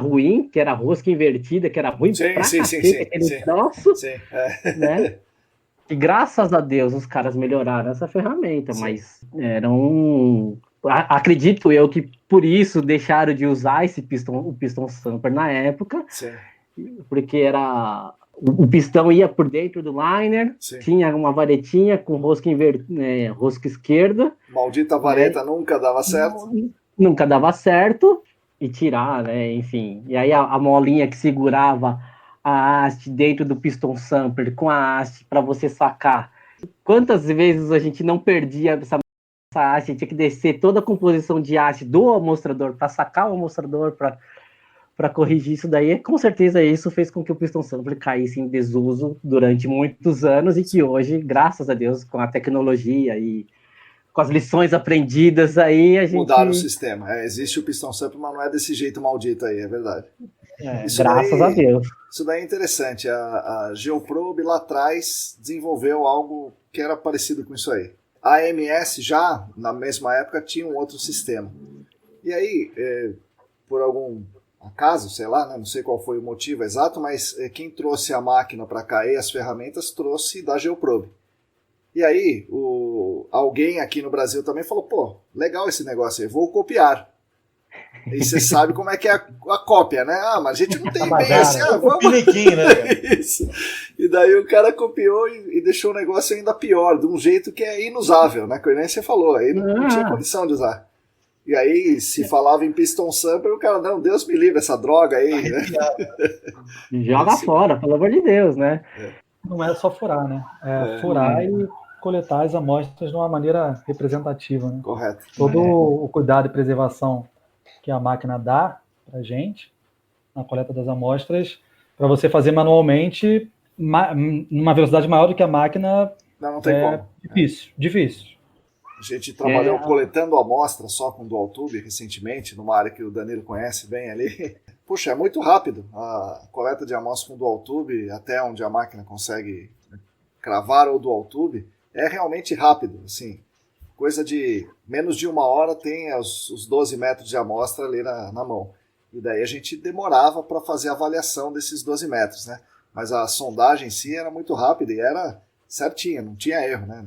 ruim, que era rosca invertida, que era ruim pra cacete, aquele troço, né? E graças a Deus os caras melhoraram essa ferramenta, mas acredito eu que por isso deixaram de usar o Piston Sampler na época, porque o pistão ia por dentro do liner, tinha uma varetinha com rosca esquerda. Maldita vareta nunca dava certo. Nunca dava certo. E tirar, né, enfim. E aí a molinha que segurava a haste dentro do piston sampler com a haste para você sacar. Quantas vezes a gente não perdia essa haste, tinha que descer toda a composição de haste do amostrador para sacar o amostrador, para corrigir isso daí. Com certeza isso fez com que o piston sampler caísse em desuso durante muitos anos e que hoje, graças a Deus, com a tecnologia e com as lições aprendidas aí, a gente... Mudaram o sistema. Existe o piston sampler, mas não é desse jeito maldito aí, é verdade. Graças a Deus. Isso daí é interessante. A Geoprobe lá atrás desenvolveu algo que era parecido com isso aí. A AMS já, na mesma época, tinha um outro sistema. E aí, por algum acaso, sei lá, né, não sei qual foi o motivo exato, mas quem trouxe a máquina para cá e as ferramentas trouxe da Geoprobe. E aí, alguém aqui no Brasil também falou, pô, legal esse negócio aí, vou copiar. E você sabe como é que é a cópia, né? Mas a gente não tem bem assim, vamos... né? Isso. E daí o cara copiou e deixou o negócio ainda pior, de um jeito que é inusável, né? Que nem você falou, aí não tinha condição de usar. E aí, se falava em piston sampler, o cara, não, Deus me livre, essa droga aí, né? Joga fora, pelo amor de Deus, né? Não é só furar, né? Furar e coletar as amostras de uma maneira representativa, né? Correto. Todo o cuidado e preservação que a máquina dá pra gente na coleta das amostras, para você fazer manualmente numa velocidade maior do que a máquina, não tem como. Difícil. A gente trabalhou coletando amostra só com dual tube recentemente, numa área que o Danilo conhece bem ali. Puxa, é muito rápido a coleta de amostra com dual tube, até onde a máquina consegue cravar o dual tube, é realmente rápido, assim. Coisa de menos de 1 hora tem os 12 metros de amostra ali na mão. E daí a gente demorava para fazer a avaliação desses 12 metros, né? Mas a sondagem em si era muito rápida e era certinha, não tinha erro, né?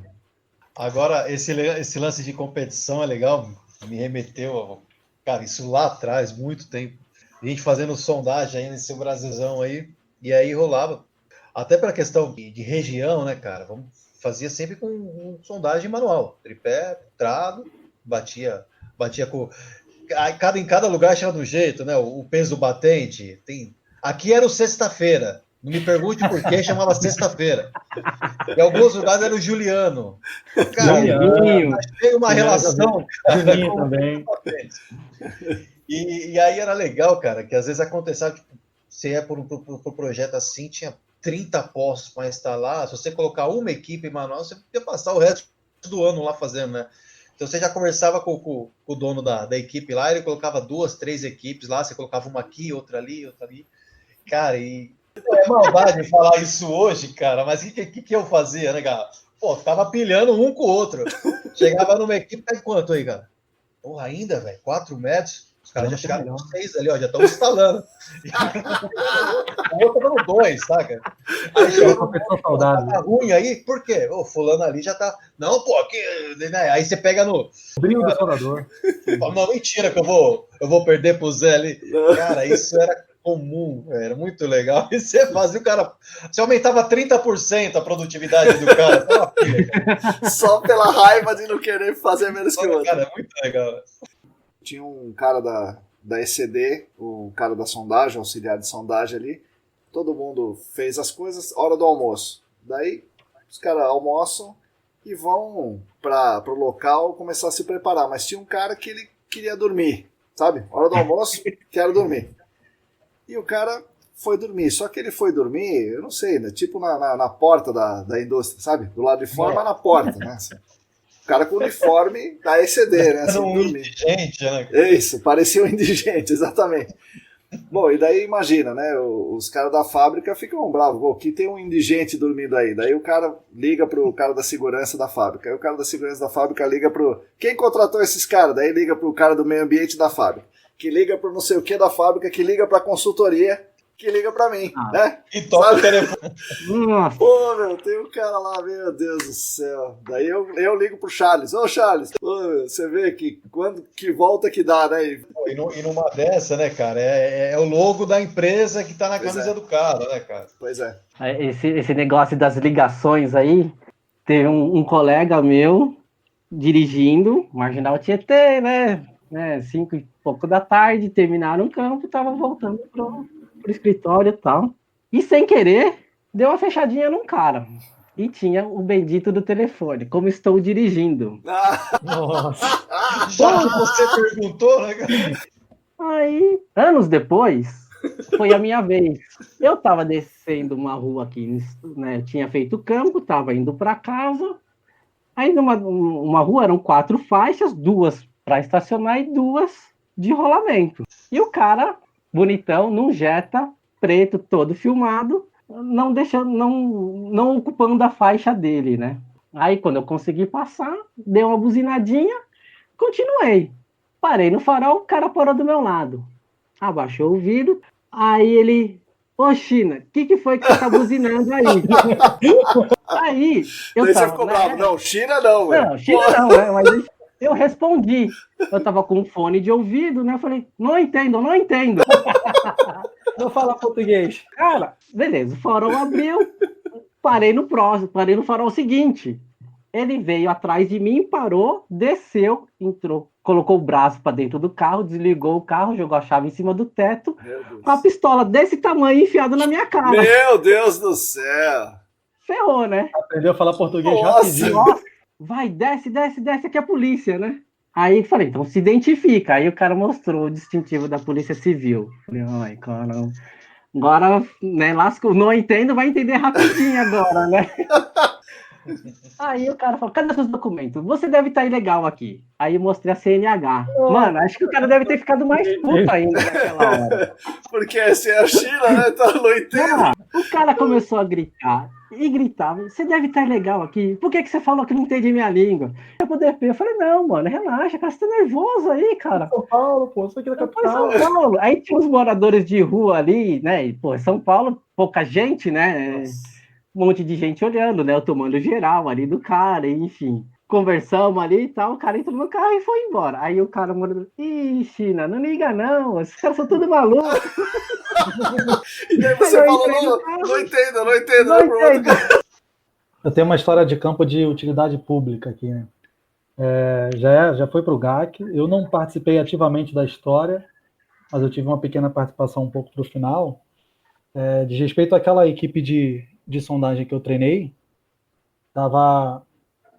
Agora, esse lance de competição é legal, me remeteu, cara, isso lá atrás, muito tempo. A gente fazendo sondagem aí nesse Brasilzão aí, e aí rolava, até pela questão de região, né, cara? Fazia sempre com sondagem manual, tripé, trado, batia com... Em cada lugar chama do jeito, né? O peso do batente. Aqui era o sexta-feira. Não me pergunte por que chamava sexta-feira. Em alguns lugares era o Juliano. Cara, achei uma relação. Julinho também. E aí era legal, cara, que às vezes acontecia, tipo, você ia por um projeto assim, tinha 30 postos para instalar. Se você colocar uma equipe manual, você podia passar o resto do ano lá fazendo, né? Então você já conversava com o dono da equipe lá, ele colocava 2, 3 equipes lá, você colocava uma aqui, outra ali, outra ali. Cara, e é maldade falar isso hoje, cara, mas o que eu fazia, né, cara? Pô, tava pilhando um com o outro. Chegava numa equipe, tá em quanto aí, cara? Porra, ainda, velho, 4 metros. Os caras já chegaram com 6 ali, ó, já estão instalando. O outro tá dando 2, saca? Aí chega uma pessoa saudável. Tá ruim aí? Por quê? O fulano ali já tá... Não, pô, aqui... Né? Aí você pega no... Brilho do soldador. Não, mentira que eu vou perder pro Zé ali. Cara, isso era comum, era muito legal. E você fazia o cara... Você aumentava 30% a produtividade do cara. Só pela raiva de não querer fazer menos que o outro. Cara, é muito legal. Tinha um cara da ECD, o cara da sondagem, auxiliar de sondagem ali. Todo mundo fez as coisas, hora do almoço. Daí os caras almoçam e vão para o local começar a se preparar. Mas tinha um cara que ele queria dormir, sabe? Hora do almoço, quero dormir. E o cara foi dormir. Só que ele foi dormir, eu não sei, né? Tipo na porta da indústria, sabe? Do lado de fora, mas na porta, né? Assim. O cara com o uniforme da ECD, né? Assim, um indigente, né? Isso, parecia um indigente, exatamente. Bom, e daí imagina, né? Os caras da fábrica ficam bravos. Pô, que tem um indigente dormindo aí. Daí o cara liga pro cara da segurança da fábrica. Aí o cara da segurança da fábrica liga pro... Quem contratou esses caras? Daí liga pro cara do meio ambiente da fábrica. Que liga pro não sei o que da fábrica, que liga pra consultoria, que liga pra mim, né? E toca o telefone. Pô, meu, tem um cara lá, meu Deus do céu. Daí eu ligo pro Charles. Ô, Charles, pô, você vê que quando que volta que dá, né? E numa dessa, né, cara, é o logo da empresa que tá na camisa do cara, né, cara? Pois é. Esse negócio das ligações aí, teve um colega meu dirigindo, Marginal Tietê, né? 5 e pouco da tarde, terminaram o campo, tava voltando pro escritório e tal. E sem querer, deu uma fechadinha num cara. E tinha o bendito do telefone, como estou dirigindo. Nossa. Já que você perguntou, né, cara? Aí, anos depois, foi a minha vez. Eu tava descendo uma rua aqui, né? Eu tinha feito campo, tava indo para casa. Aí numa rua eram 4 faixas, 2 para estacionar e 2 de rolamento. E o cara, bonitão, num Jetta preto, todo filmado, não ocupando a faixa dele, né? Aí quando eu consegui passar, dei uma buzinadinha, continuei. Parei no farol, o cara parou do meu lado. Abaixou o vidro, aí ele... Ô, China, o que foi que você tá buzinando aí? Aí, eu daí tava... você ficou bravo. Não, China não, velho. Não, China não, né? Mas eu respondi. Eu tava com um fone de ouvido, né? Eu falei, não entendo. Não fala português. Cara, beleza, o farol abriu, parei no farol seguinte. Ele veio atrás de mim, parou, desceu, entrou, colocou o braço para dentro do carro, desligou o carro, jogou a chave em cima do teto, com a pistola desse tamanho enfiada na minha cara. Meu Deus do céu! Ferrou, né? Aprendeu a falar português Nossa. rapidinho. Nossa, vai, desce, aqui é a polícia, né? Aí falei, então se identifica. Aí o cara mostrou o distintivo da Polícia Civil. Falei, ai, caramba. Agora, né, lasco, não entendo, vai entender rapidinho agora, né? Aí o cara falou, cadê seus documentos? Você deve estar ilegal aqui. Aí eu mostrei a CNH. Mano, acho que o cara deve ter ficado mais puto ainda naquela hora. Porque essa é a China, né? Tá no entendo. O cara começou a gritar. E gritava, você deve estar ilegal aqui. Por que você falou que não entende minha língua? Eu falei, não, mano, relaxa, cara, você tá nervoso aí, cara. São Paulo, pô, isso aqui na capital. São Paulo. Aí tinha os moradores de rua ali, né? E, pô, São Paulo, pouca gente, né? Nossa. Um monte de gente olhando, né? Eu tomando geral ali do cara, enfim. Conversamos ali e tal, o cara entrou no carro e foi embora. Aí o cara morador, ih, China, não liga não, esses caras são tudo malucos. E daí você falou, não entendo. Eu tenho uma história de campo de utilidade pública aqui, né? Já foi para o GAC. Eu não participei ativamente da história, mas eu tive uma pequena participação um pouco para o final. De respeito àquela equipe de sondagem que eu treinei, a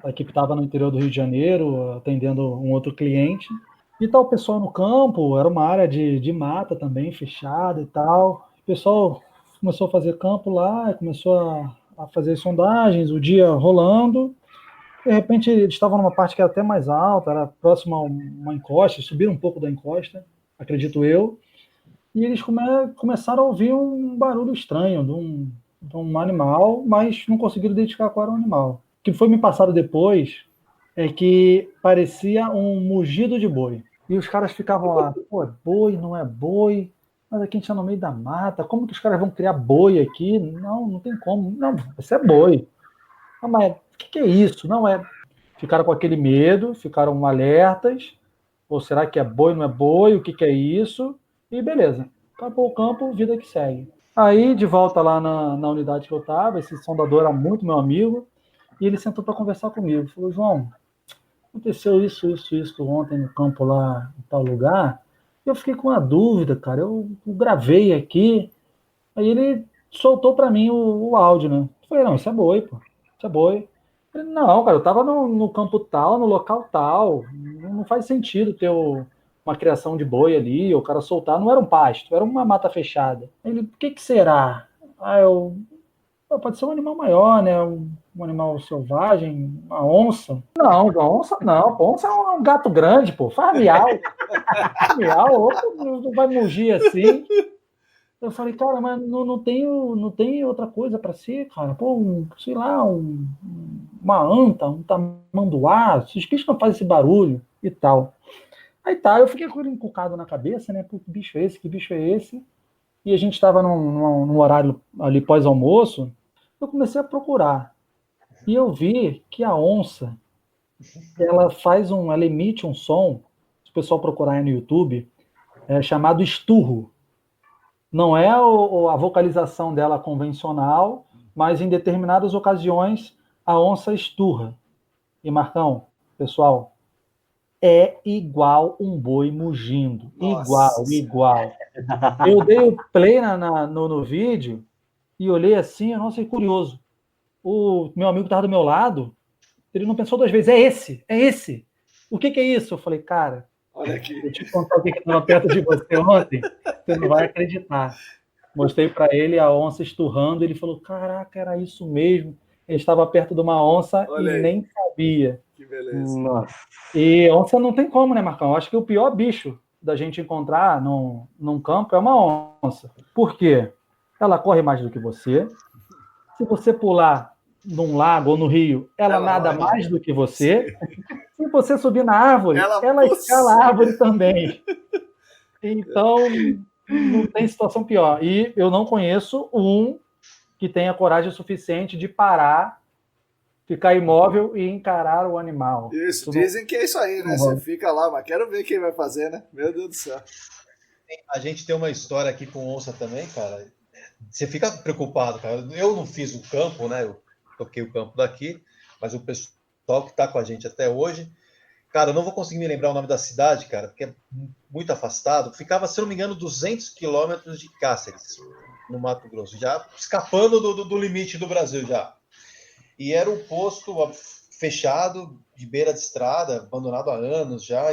equipe estava no interior do Rio de Janeiro, atendendo um outro cliente, e tal, o pessoal no campo, era uma área de mata também, fechada e tal. O pessoal começou a fazer campo lá, começou a fazer sondagens, o dia rolando. De repente, eles estavam numa parte que era até mais alta, era próxima a uma encosta, subiram um pouco da encosta, acredito eu, e eles começaram a ouvir um barulho estranho de um animal, mas não conseguiram identificar qual era o animal. O que foi me passado depois é que parecia um mugido de boi. E os caras ficavam lá, pô, é boi, não é boi? Mas aqui a gente está no meio da mata, como que os caras vão criar boi aqui? Não, não tem como. Não, isso é boi. Ah, mas o que é isso? Não é. Ficaram com aquele medo, ficaram alertas. Ou será que é boi, não é boi? O que é isso? E beleza. Acabou o campo, vida que segue. Aí, de volta lá na unidade que eu estava, esse sondador era muito meu amigo, e ele sentou para conversar comigo. Falou, João, aconteceu isso ontem no campo lá em tal lugar. Eu fiquei com uma dúvida, cara. Eu gravei aqui. Aí ele soltou para mim o áudio, né? Eu falei, não, isso é boi, pô. Isso é boi. Ele, não, cara, eu tava no campo tal, no local tal. Não faz sentido ter uma criação de boi ali, o cara soltar. Não era um pasto, era uma mata fechada. Ele, o que será? Pode ser um animal maior, né? Um animal selvagem, uma onça. Não, onça não, pô, onça é um gato grande, pô. Faz miau. Miau, não vai mugir assim. Eu falei, cara, mas não tem outra coisa para ser, cara. Pô, sei lá, uma anta, um tamanduá, esses bichos não fazem esse barulho e tal. Aí tá, eu fiquei com ele encucado na cabeça, né? Pô, que bicho é esse? Que bicho é esse? E a gente estava num horário ali pós-almoço, eu comecei a procurar. E eu vi que a onça, ela emite um som, se o pessoal procurar aí no YouTube, chamado esturro. Não é a vocalização dela convencional, mas em determinadas ocasiões a onça esturra. E Marcão, pessoal, é igual um boi mugindo. Nossa Igual. Eu dei o play no vídeo e olhei assim, nossa, e curioso. O meu amigo que estava do meu lado, ele não pensou duas vezes, é esse. O que é isso? Eu falei, cara, Olha aqui. eu te contar o que estava perto de você ontem, você não vai acreditar. Mostrei para ele a onça esturrando, ele falou, caraca, era isso mesmo. Ele estava perto de uma onça e Olha aí. nem sabia. Que beleza. Nossa. E onça não tem como, né, Marcão? Eu acho que o pior bicho da gente encontrar num campo é uma onça. Por quê? Ela corre mais do que você. Se você pular num lago ou no rio, ela nada vai mais do que você. Se você subir na árvore, ela escala a árvore também. Então, não tem situação pior. E eu não conheço um que tenha coragem suficiente de parar, ficar imóvel e encarar o animal. Isso, dizem que é isso aí, né? Você fica lá, mas quero ver quem vai fazer, né? Meu Deus do céu. A gente tem uma história aqui com onça também, cara. Você fica preocupado, cara. Eu não fiz o campo, né? Eu toquei o campo daqui, mas o pessoal que está com a gente até hoje, cara, eu não vou conseguir me lembrar o nome da cidade, cara, porque é muito afastado. Ficava, se eu não me engano, 200 quilômetros de Cáceres, no Mato Grosso, já escapando do limite do Brasil já. E era um posto fechado, de beira de estrada, abandonado há anos já.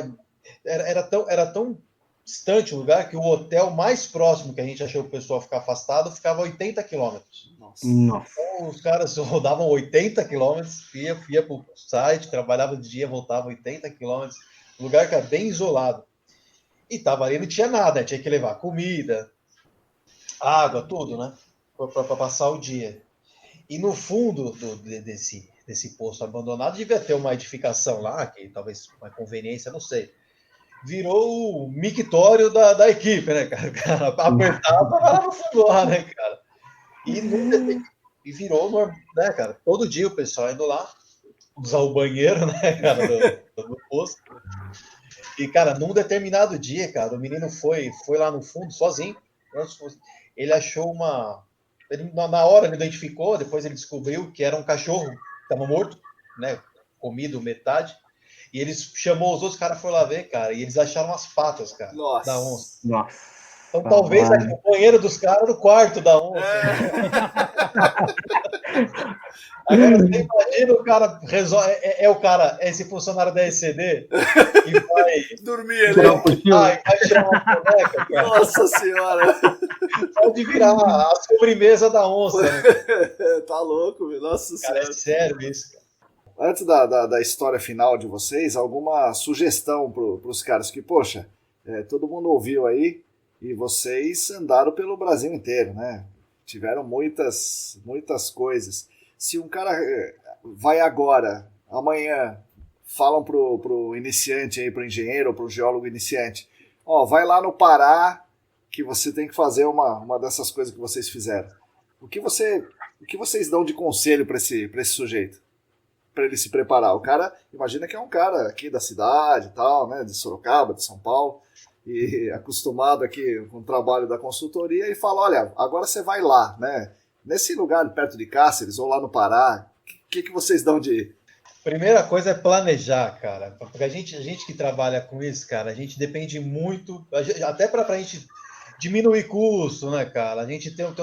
Era tão distante o lugar que o hotel mais próximo que a gente achou que o pessoal ficar afastado ficava a 80 quilômetros. Nossa. Então, os caras rodavam 80 quilômetros, ia para o site, trabalhava de dia, voltava 80 quilômetros, um lugar que era bem isolado. E tava ali, não tinha nada, né? Tinha que levar comida, água, tudo, né? Para passar o dia. E no fundo desse posto abandonado devia ter uma edificação lá, que talvez uma conveniência, não sei. Virou o mictório da equipe, né, cara? O cara apertava, vai lá no fundo lá, né, cara? E virou, né, cara? Todo dia o pessoal indo lá usar o banheiro, né, cara, do posto. E, cara, num determinado dia, cara, o menino foi lá no fundo sozinho. Ele achou ele, na hora ele identificou, depois ele descobriu que era um cachorro que estava morto, né, comido metade. E eles chamou os outros caras, foram lá ver, cara, e eles acharam as patas, cara, Nossa. da onça. Nossa. Então talvez o banheiro dos caras era o quarto da onça. Agora você imagina o cara resolve. O cara, esse funcionário da ECD que vai dormir, Tirar um né? cochilo. vai tirar uma boneca, cara. Nossa senhora. Pode virar a sobremesa da onça, né? Tá louco, meu. Nossa Cara, é senhora. sério isso, cara. Antes da história final de vocês, alguma sugestão para os caras que, poxa, todo mundo ouviu aí e vocês andaram pelo Brasil inteiro, né? Tiveram muitas coisas. Se um cara vai agora, amanhã, falam pro iniciante aí, pro engenheiro ou pro geólogo iniciante, ó, vai lá no Pará que você tem que fazer uma dessas coisas que vocês fizeram. O que vocês dão de conselho para esse sujeito? Para ele se preparar. O cara, imagina que é um cara aqui da cidade e tal, né, de Sorocaba, de São Paulo, e acostumado aqui com o trabalho da consultoria e fala, olha, agora você vai lá, né, nesse lugar perto de Cáceres ou lá no Pará, o que vocês dão de... Primeira coisa é planejar, cara, porque a gente que trabalha com isso, cara, a gente depende muito, até para a gente diminuir custo, né, cara, a gente tem um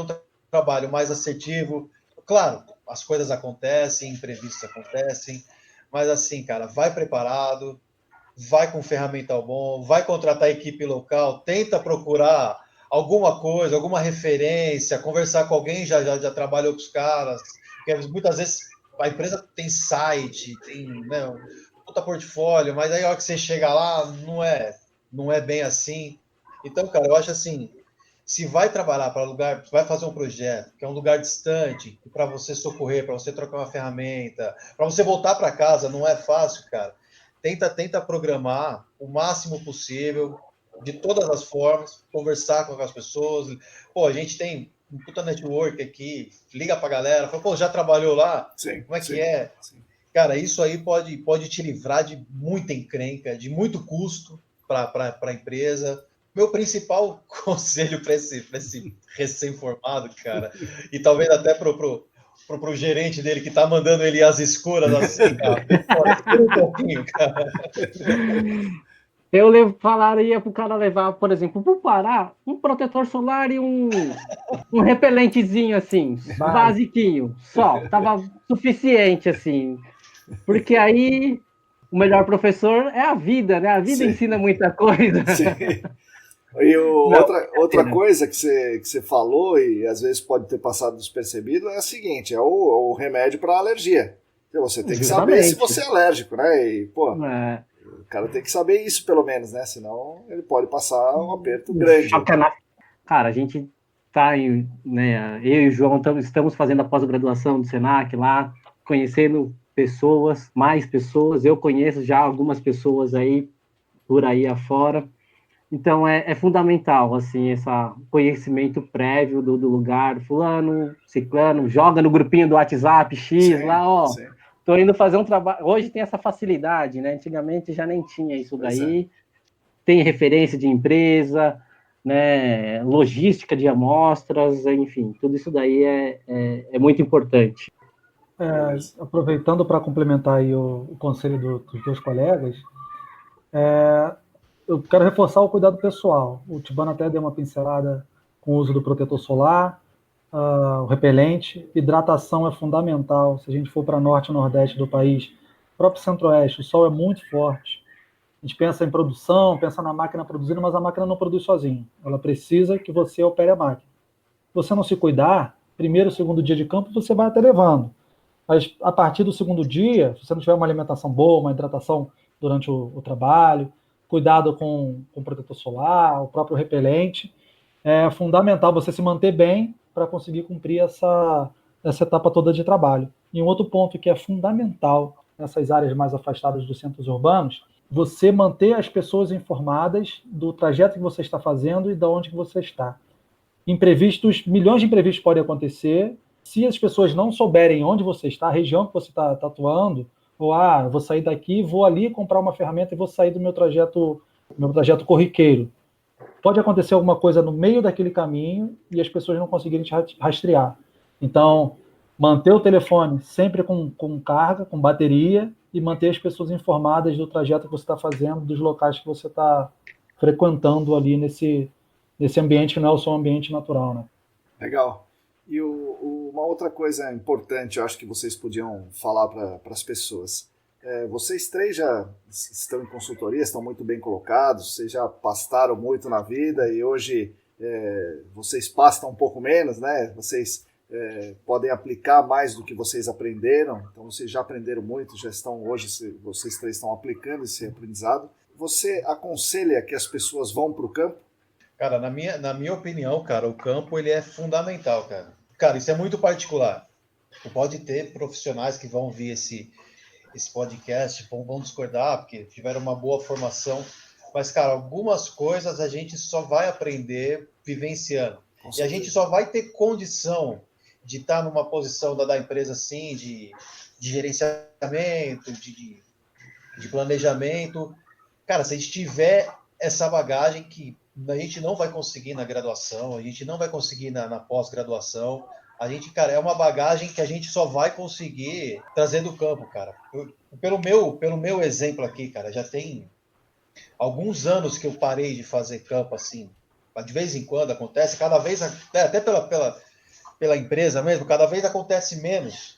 trabalho mais assertivo, claro, as coisas acontecem, imprevistos acontecem, mas assim, cara, vai preparado, vai com ferramental bom, vai contratar a equipe local, tenta procurar alguma coisa, alguma referência, conversar com alguém já trabalhou com os caras, porque muitas vezes a empresa tem site, tem, né, um puta portfólio, mas aí a hora que você chega lá, não é bem assim. Então, cara, eu acho assim, se vai trabalhar para lugar, vai fazer um projeto que é um lugar distante, para você socorrer, para você trocar uma ferramenta, para você voltar para casa, não é fácil, cara. Tenta programar o máximo possível, de todas as formas, conversar com as pessoas. Pô, a gente tem um puta network aqui, liga para a galera, fala, pô, já trabalhou lá? Sim, como é que é? Sim. Cara, isso aí pode te livrar de muita encrenca, de muito custo para a empresa. Meu principal conselho para esse recém-formado, cara, e talvez até pro gerente dele que tá mandando ele às escuras assim, cara, espera um pouquinho, cara. Eu falaria pro cara levar, por exemplo, pro Pará, um protetor solar e um repelentezinho assim, basiquinho, só, tava suficiente assim, porque aí o melhor professor é a vida, né? A vida Sim. ensina muita coisa. Sim. E outra coisa que você falou e às vezes pode ter passado despercebido é a seguinte, é o remédio para alergia. Você tem que saber se você é alérgico, né? E, pô, o cara tem que saber isso pelo menos, né? Senão ele pode passar um aperto grande. Cara, a gente tá né? Eu e o João estamos fazendo a pós-graduação do Senac lá, conhecendo pessoas, mais pessoas. Eu conheço já algumas pessoas aí por aí afora. Então, é fundamental, assim, esse conhecimento prévio do lugar, fulano, ciclano, joga no grupinho do WhatsApp, X, lá, ó, tô indo fazer um trabalho, hoje tem essa facilidade, né, antigamente já nem tinha isso daí, tem referência de empresa, né, logística de amostras, enfim, tudo isso daí é muito importante. Aproveitando para complementar aí o conselho dos dois colegas, eu quero reforçar o cuidado pessoal. O Tibano até deu uma pincelada com o uso do protetor solar, o repelente. Hidratação é fundamental. Se a gente for para norte e nordeste do país, próprio centro-oeste, o sol é muito forte. A gente pensa em produção, pensa na máquina produzindo, mas a máquina não produz sozinha. Ela precisa que você opere a máquina. Se você não se cuidar, primeiro, segundo dia de campo, você vai até levando. Mas a partir do segundo dia, se você não tiver uma alimentação boa, uma hidratação durante o trabalho, cuidado com o protetor solar, o próprio repelente, é fundamental você se manter bem para conseguir cumprir essa etapa toda de trabalho. E um outro ponto que é fundamental nessas áreas mais afastadas dos centros urbanos, você manter as pessoas informadas do trajeto que você está fazendo e de onde que você está. Imprevistos, milhões de imprevistos podem acontecer. Se as pessoas não souberem onde você está, a região que você está atuando, ou eu vou sair daqui, vou ali comprar uma ferramenta e vou sair do meu trajeto corriqueiro. Pode acontecer alguma coisa no meio daquele caminho e as pessoas não conseguirem te rastrear. Então, manter o telefone sempre com carga, com bateria, e manter as pessoas informadas do trajeto que você está fazendo, dos locais que você está frequentando ali nesse ambiente que não é o seu ambiente natural, né? Legal. E uma outra coisa importante, eu acho que vocês podiam falar para as pessoas. Vocês três já estão em consultoria, estão muito bem colocados, vocês já pastaram muito na vida e hoje vocês pastam um pouco menos, né? Vocês podem aplicar mais do que vocês aprenderam, então vocês já aprenderam muito, já estão hoje, vocês três estão aplicando esse aprendizado. Você aconselha que as pessoas vão para o campo? Cara, na minha opinião, cara, o campo ele é fundamental, cara. Cara, isso é muito particular. Pode ter profissionais que vão ouvir esse podcast, vão discordar, porque tiveram uma boa formação. Mas, cara, algumas coisas a gente só vai aprender vivenciando. E a gente só vai ter condição de estar numa posição da empresa, assim, de gerenciamento, de planejamento. Cara, se a gente tiver essa bagagem que a gente não vai conseguir na graduação, a gente não vai conseguir na pós-graduação. A gente, cara, é uma bagagem que a gente só vai conseguir trazer do campo, cara. Pelo meu exemplo aqui, cara, já tem alguns anos que eu parei de fazer campo, assim. De vez em quando acontece, cada vez, até pela empresa mesmo, cada vez acontece menos.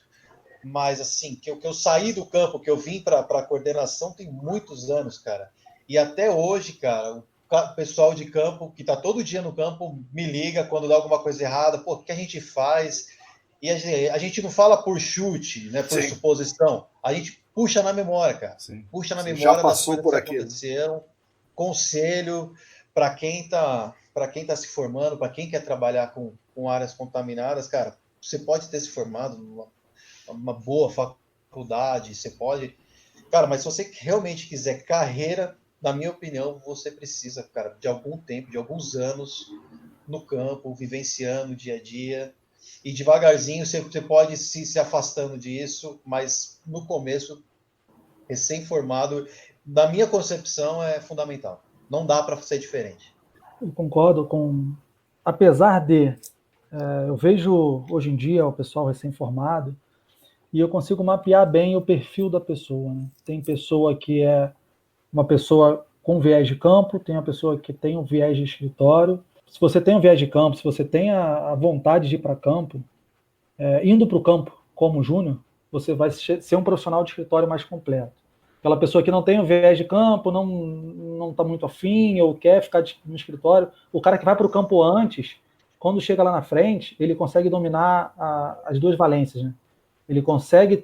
Mas, assim, que eu saí do campo, que eu vim para a coordenação, tem muitos anos, cara. E até hoje, cara, o pessoal de campo, que está todo dia no campo, me liga quando dá alguma coisa errada. Pô, o que a gente faz? E a gente não fala por chute, né, por suposição. A gente puxa na memória, cara. Sim. Puxa na Você memória já passou das por coisas que aquilo. aconteceram. Conselho para quem tá se formando, para quem quer trabalhar com áreas contaminadas, cara, você pode ter se formado numa boa faculdade, você pode... Cara, mas se você realmente quiser carreira, na minha opinião, você precisa, cara, de algum tempo, de alguns anos no campo, vivenciando o dia a dia. E devagarzinho você pode se afastando disso, mas no começo, recém-formado, na minha concepção, é fundamental. Não dá para ser diferente. Eu concordo com... Apesar de... eu vejo hoje em dia o pessoal recém-formado e eu consigo mapear bem o perfil da pessoa, né? Tem pessoa que é uma pessoa com viés de campo, tem uma pessoa que tem um viés de escritório. Se você tem um viés de campo, se você tem a vontade de ir para campo, indo para o campo como júnior, você vai ser um profissional de escritório mais completo. Aquela pessoa que não tem o viés de campo, não está muito afim, ou quer ficar no escritório, o cara que vai para o campo antes, quando chega lá na frente, ele consegue dominar as duas valências, né? Ele consegue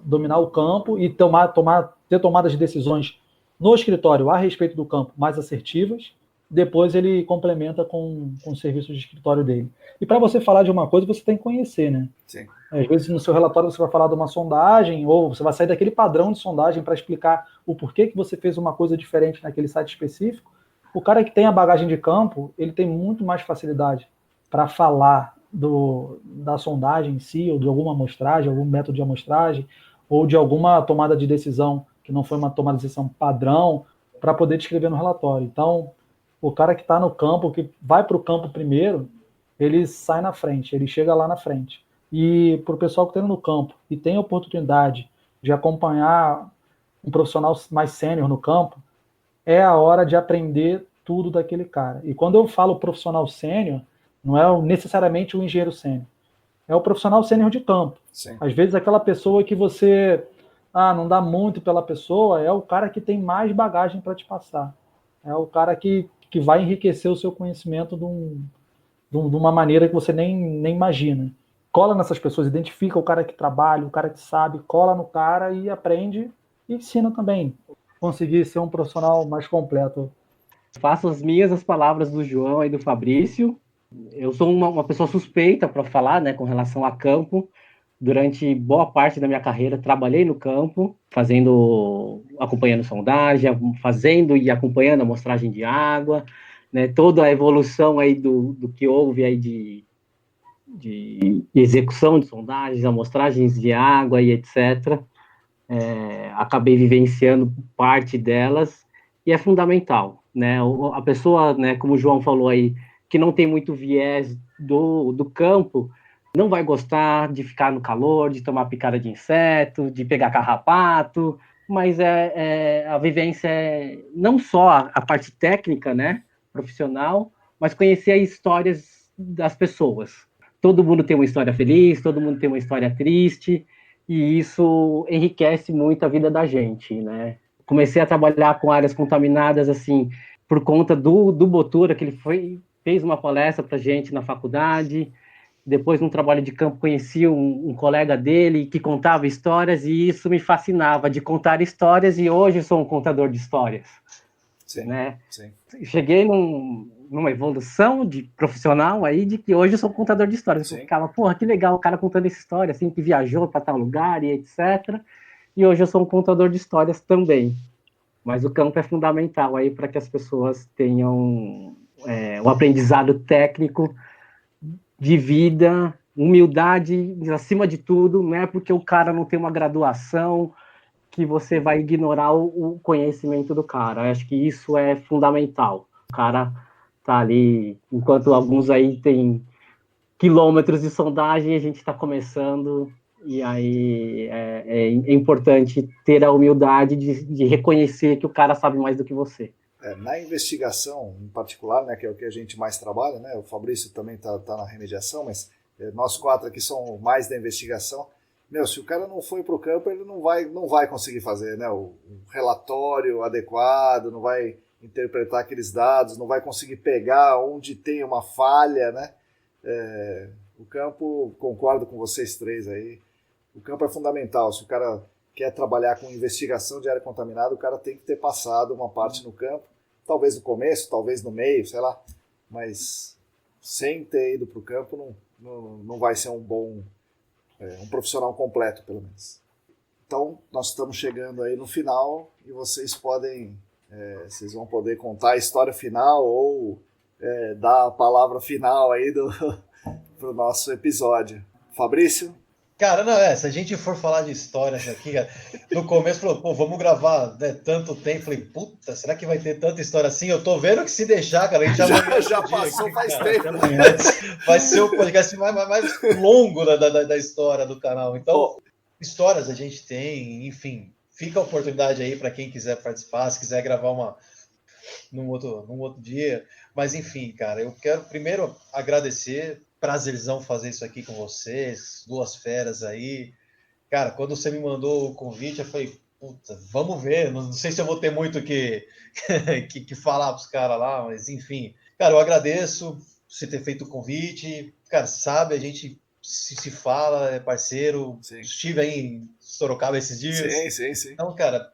dominar o campo e ter tomadas de decisões no escritório a respeito do campo mais assertivas, depois ele complementa com o serviço de escritório dele. E para você falar de uma coisa, você tem que conhecer, né? Sim. Às vezes no seu relatório você vai falar de uma sondagem, ou você vai sair daquele padrão de sondagem para explicar o porquê que você fez uma coisa diferente naquele site específico. O cara que tem a bagagem de campo, ele tem muito mais facilidade para falar da sondagem em si, ou de alguma amostragem, algum método de amostragem, ou de alguma tomada de decisão que não foi uma tomada de decisão padrão, para poder descrever no relatório. Então, o cara que está no campo, que vai para o campo primeiro, ele sai na frente, ele chega lá na frente. E para o pessoal que está no campo e tem a oportunidade de acompanhar um profissional mais sênior no campo, é a hora de aprender tudo daquele cara. E quando eu falo profissional sênior, não é necessariamente o engenheiro sênior, é o profissional sênior de campo. Sim. Às vezes aquela pessoa que você não dá muito pela pessoa, é o cara que tem mais bagagem para te passar. É o cara que vai enriquecer o seu conhecimento de uma maneira que você nem imagina. Cola nessas pessoas, identifica o cara que trabalha, o cara que sabe, cola no cara e aprende e ensina também. Conseguir ser um profissional mais completo. Faço as palavras do João e do Fabrício. Eu sou uma pessoa suspeita para falar, né, com relação a campo. Durante boa parte da minha carreira, trabalhei no campo, acompanhando sondagem, fazendo e acompanhando a amostragem de água, né, toda a evolução aí do que houve aí de execução de sondagens, amostragens de água e etc. Acabei vivenciando parte delas e é fundamental, né? A pessoa, né, como o João falou aí, que não tem muito viés do campo, não vai gostar de ficar no calor, de tomar picada de inseto, de pegar carrapato, mas a vivência é não só a parte técnica, né, profissional, mas conhecer as histórias das pessoas. Todo mundo tem uma história feliz, todo mundo tem uma história triste, e isso enriquece muito a vida da gente, né? Comecei a trabalhar com áreas contaminadas, assim, por conta do Botura, que ele fez uma palestra para a gente na faculdade. Depois, num trabalho de campo, conheci um colega dele que contava histórias, e isso me fascinava, de contar histórias, e hoje sou um contador de histórias. Sim, né? sim. Cheguei numa evolução de profissional aí, de que hoje eu sou um contador de histórias. Eu ficava, porra, que legal o cara contando essa história, assim, que viajou para tal lugar e etc. E hoje eu sou um contador de histórias também. Mas o campo é fundamental aí para que as pessoas tenham um aprendizado técnico de vida, humildade acima de tudo. Não é porque o cara não tem uma graduação que você vai ignorar o conhecimento do cara. Eu acho que isso é fundamental. O cara tá ali, enquanto alguns aí têm quilômetros de sondagem, a gente está começando, e aí é importante ter a humildade de reconhecer que o cara sabe mais do que você. Na investigação, em particular, né, que é o que a gente mais trabalha, né, o Fabrício também tá na remediação, mas nós 4 aqui somos mais da investigação. Meu, se o cara não foi para o campo, ele não vai conseguir fazer, né, o relatório adequado, não vai interpretar aqueles dados, não vai conseguir pegar onde tem uma falha, né? O campo, concordo com vocês 3 aí, o campo é fundamental. Se o cara quer trabalhar com investigação de área contaminada, o cara tem que ter passado uma parte no campo, talvez no começo, talvez no meio, sei lá, mas sem ter ido para o campo não vai ser um profissional completo, pelo menos. Então, nós estamos chegando aí no final e vocês vocês vão poder contar a história final ou dar a palavra final aí pro nosso episódio. Fabrício? Cara, não, se a gente for falar de histórias aqui, cara, no começo falou, pô, vamos gravar tanto tempo, falei, puta, será que vai ter tanta história assim? Eu tô vendo que se deixar, cara, a gente já passou aqui, faz tempo. Vai ser o podcast mais longo da história do canal. Então, histórias a gente tem, enfim, fica a oportunidade aí para quem quiser participar, se quiser gravar num outro dia. Mas, enfim, cara, eu quero primeiro agradecer. Prazerzão fazer isso aqui com vocês, 2 feras aí. Cara, quando você me mandou o convite, eu falei, puta, vamos ver. Não sei se eu vou ter muito que falar pros caras lá, mas enfim. Cara, eu agradeço você ter feito o convite. Cara, sabe, a gente se fala, é parceiro. Sim. Estive aí em Sorocaba esses dias. Sim. Então, cara,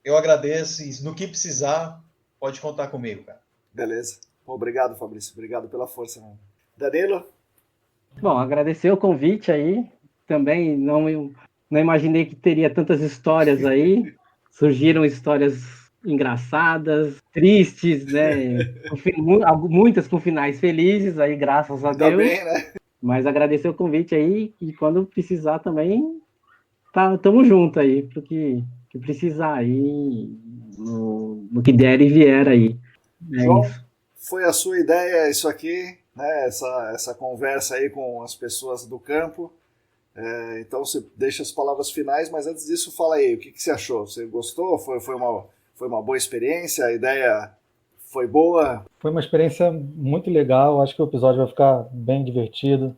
eu agradeço e no que precisar, pode contar comigo, cara. Beleza. Obrigado, Fabrício. Obrigado pela força, mano. Danilo? Bom, agradecer o convite aí. Também não imaginei que teria tantas histórias aí. Surgiram histórias engraçadas, tristes, né? Muitas com finais felizes aí, graças a Deus. Bem, né? Mas agradecer o convite aí e quando precisar também, tamo junto aí, pro que precisar aí, no que der e vier aí. João, foi a sua ideia isso aqui? Né, essa conversa aí com as pessoas do campo. Então você deixa as palavras finais, mas antes disso fala aí, o que você achou? Você gostou? Foi uma boa experiência? A ideia foi boa? Foi uma experiência muito legal, acho que o episódio vai ficar bem divertido,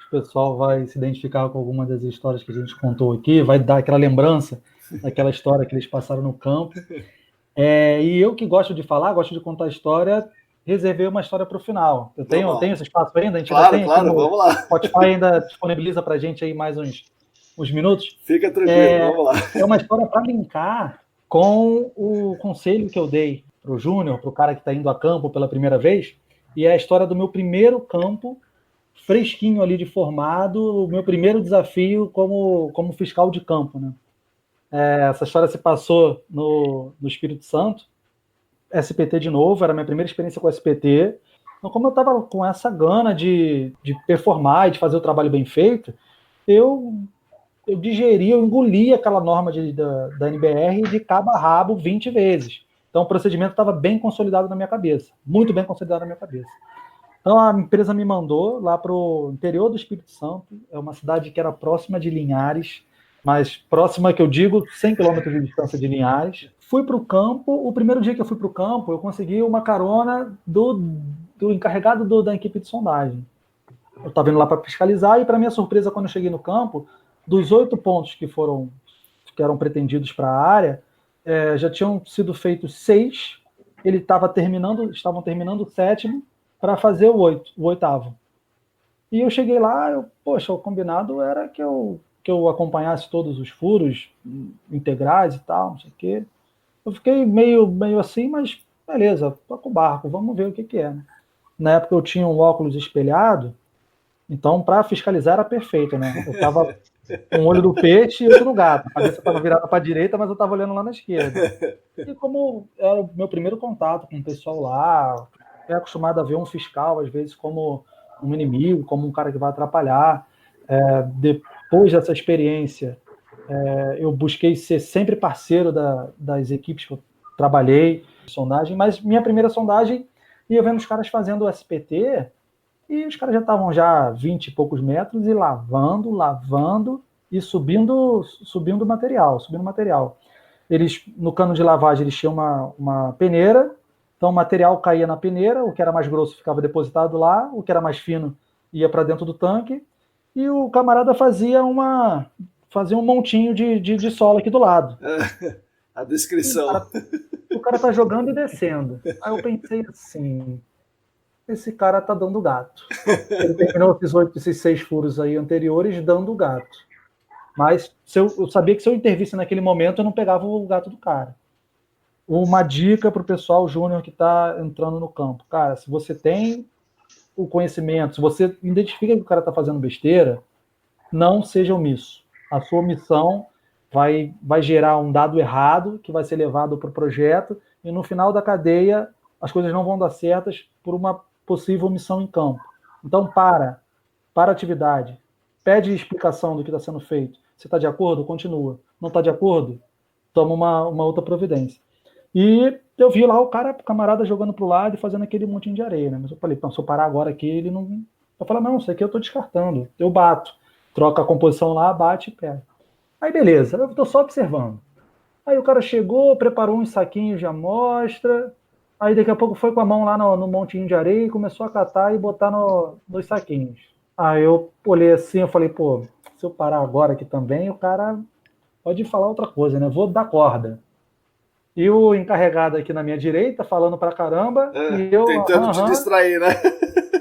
o pessoal vai se identificar com algumas das histórias que a gente contou aqui, vai dar aquela lembrança daquela história que eles passaram no campo. E eu que gosto de falar, gosto de contar história, reservei uma história para o final. Eu tenho esse espaço ainda? A gente claro, ainda tem vamos lá. O Spotify ainda disponibiliza para a gente aí mais uns minutos. Fica tranquilo, vamos lá. É uma história para brincar com o conselho que eu dei para o Júnior, para o cara que está indo a campo pela primeira vez, e é a história do meu primeiro campo, fresquinho ali de formado, o meu primeiro desafio como fiscal de campo, né? Essa história se passou no Espírito Santo, SPT de novo, era a minha primeira experiência com SPT. Então, como eu estava com essa gana de performar e de fazer o trabalho bem feito, eu engoli aquela norma da NBR de cabo a rabo 20 vezes. Então, o procedimento estava bem consolidado na minha cabeça, muito bem consolidado na minha cabeça. Então a empresa me mandou lá para o interior do Espírito Santo, é uma cidade que era próxima de Linhares, mas próxima que eu digo, 100 quilômetros de distância de Linhares. Fui para o campo, o primeiro dia que eu fui para o campo, eu consegui uma carona do encarregado da equipe de sondagem. Eu estava indo lá para fiscalizar e, para minha surpresa, quando eu cheguei no campo, dos 8 pontos que eram pretendidos para a área, já tinham sido feitos 6, estavam terminando o 7º para fazer o 8º. E eu cheguei lá, o combinado era que eu acompanhasse todos os furos integrais e tal, não sei o quê. Eu fiquei meio assim, mas beleza, toca o barco, vamos ver o que é, né? Na época eu tinha um óculos espelhado, então para fiscalizar era perfeito, né? Eu tava com um olho do peixe e outro no gato. A cabeça estava virada para a direita, mas eu estava olhando lá na esquerda. E como era o meu primeiro contato com o pessoal lá, é acostumado a ver um fiscal, às vezes, como um inimigo, como um cara que vai atrapalhar. Depois dessa experiência, eu busquei ser sempre parceiro das equipes que eu trabalhei, sondagem, mas minha primeira sondagem ia vendo os caras fazendo o SPT, e os caras já estavam 20 e poucos metros e lavando e subindo material. Eles, no cano de lavagem, eles tinham uma peneira, então o material caía na peneira, o que era mais grosso ficava depositado lá, o que era mais fino ia para dentro do tanque, e o camarada fazia um montinho de solo aqui do lado. A descrição. O cara tá jogando e descendo. Aí eu pensei assim, esse cara tá dando gato. Ele terminou esses 6 furos aí anteriores dando gato. Mas eu sabia que se eu intervisse naquele momento, eu não pegava o gato do cara. Uma dica para o pessoal júnior que está entrando no campo. Cara, se você tem o conhecimento, se você identifica que o cara está fazendo besteira, não seja omisso. A sua omissão vai gerar um dado errado que vai ser levado para o projeto e no final da cadeia as coisas não vão dar certas por uma possível omissão em campo. Então para a atividade, pede explicação do que está sendo feito. Você está de acordo? Continua. Não está de acordo? Toma uma outra providência. E eu vi lá o camarada jogando para o lado e fazendo aquele montinho de areia, né? Mas eu falei, se eu parar agora aqui, ele não... Eu falei, não, isso aqui eu estou descartando. Eu bato. Troca a composição lá, bate e pega. Aí beleza, eu estou só observando. Aí o cara chegou, preparou uns saquinhos de amostra, aí daqui a pouco foi com a mão lá no montinho de areia e começou a catar e botar nos saquinhos. Aí eu olhei assim, eu falei, se eu parar agora aqui também, o cara pode falar outra coisa, né? Vou dar corda. E o encarregado aqui na minha direita, falando pra caramba, e eu... Tentando te distrair, né?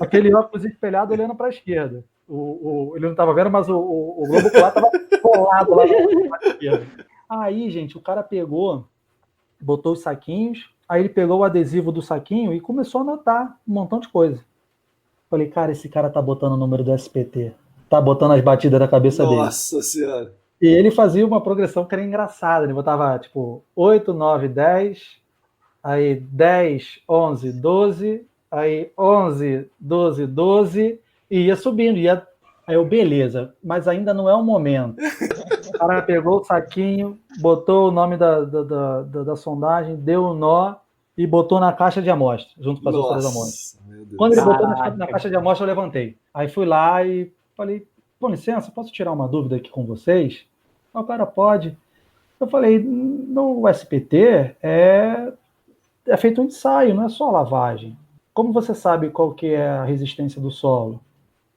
Aquele óculos espelhado olhando pra esquerda. Ele não estava vendo, mas o globo ocular estava colado lá na esquerda. Aí, gente, o cara pegou, botou os saquinhos, aí ele pegou o adesivo do saquinho e começou a anotar um montão de coisa. Falei, cara, esse cara tá botando o número do SPT, tá botando as batidas da cabeça dele. Nossa Senhora! E ele fazia uma progressão que era engraçada, ele botava, tipo, 8, 9, 10, aí 10, 11, 12, aí 11, 12, 12... e ia subindo, aí eu, beleza, mas ainda não é o momento. O cara pegou o saquinho, botou o nome da sondagem, deu o nó e botou na caixa de amostra, junto com as outras amostras. Quando ele botou na caixa de amostra, eu levantei. Aí fui lá e falei, com licença, posso tirar uma dúvida aqui com vocês? O cara, pode. Eu falei, no SPT é feito um ensaio, não é só lavagem. Como você sabe qual que é a resistência do solo?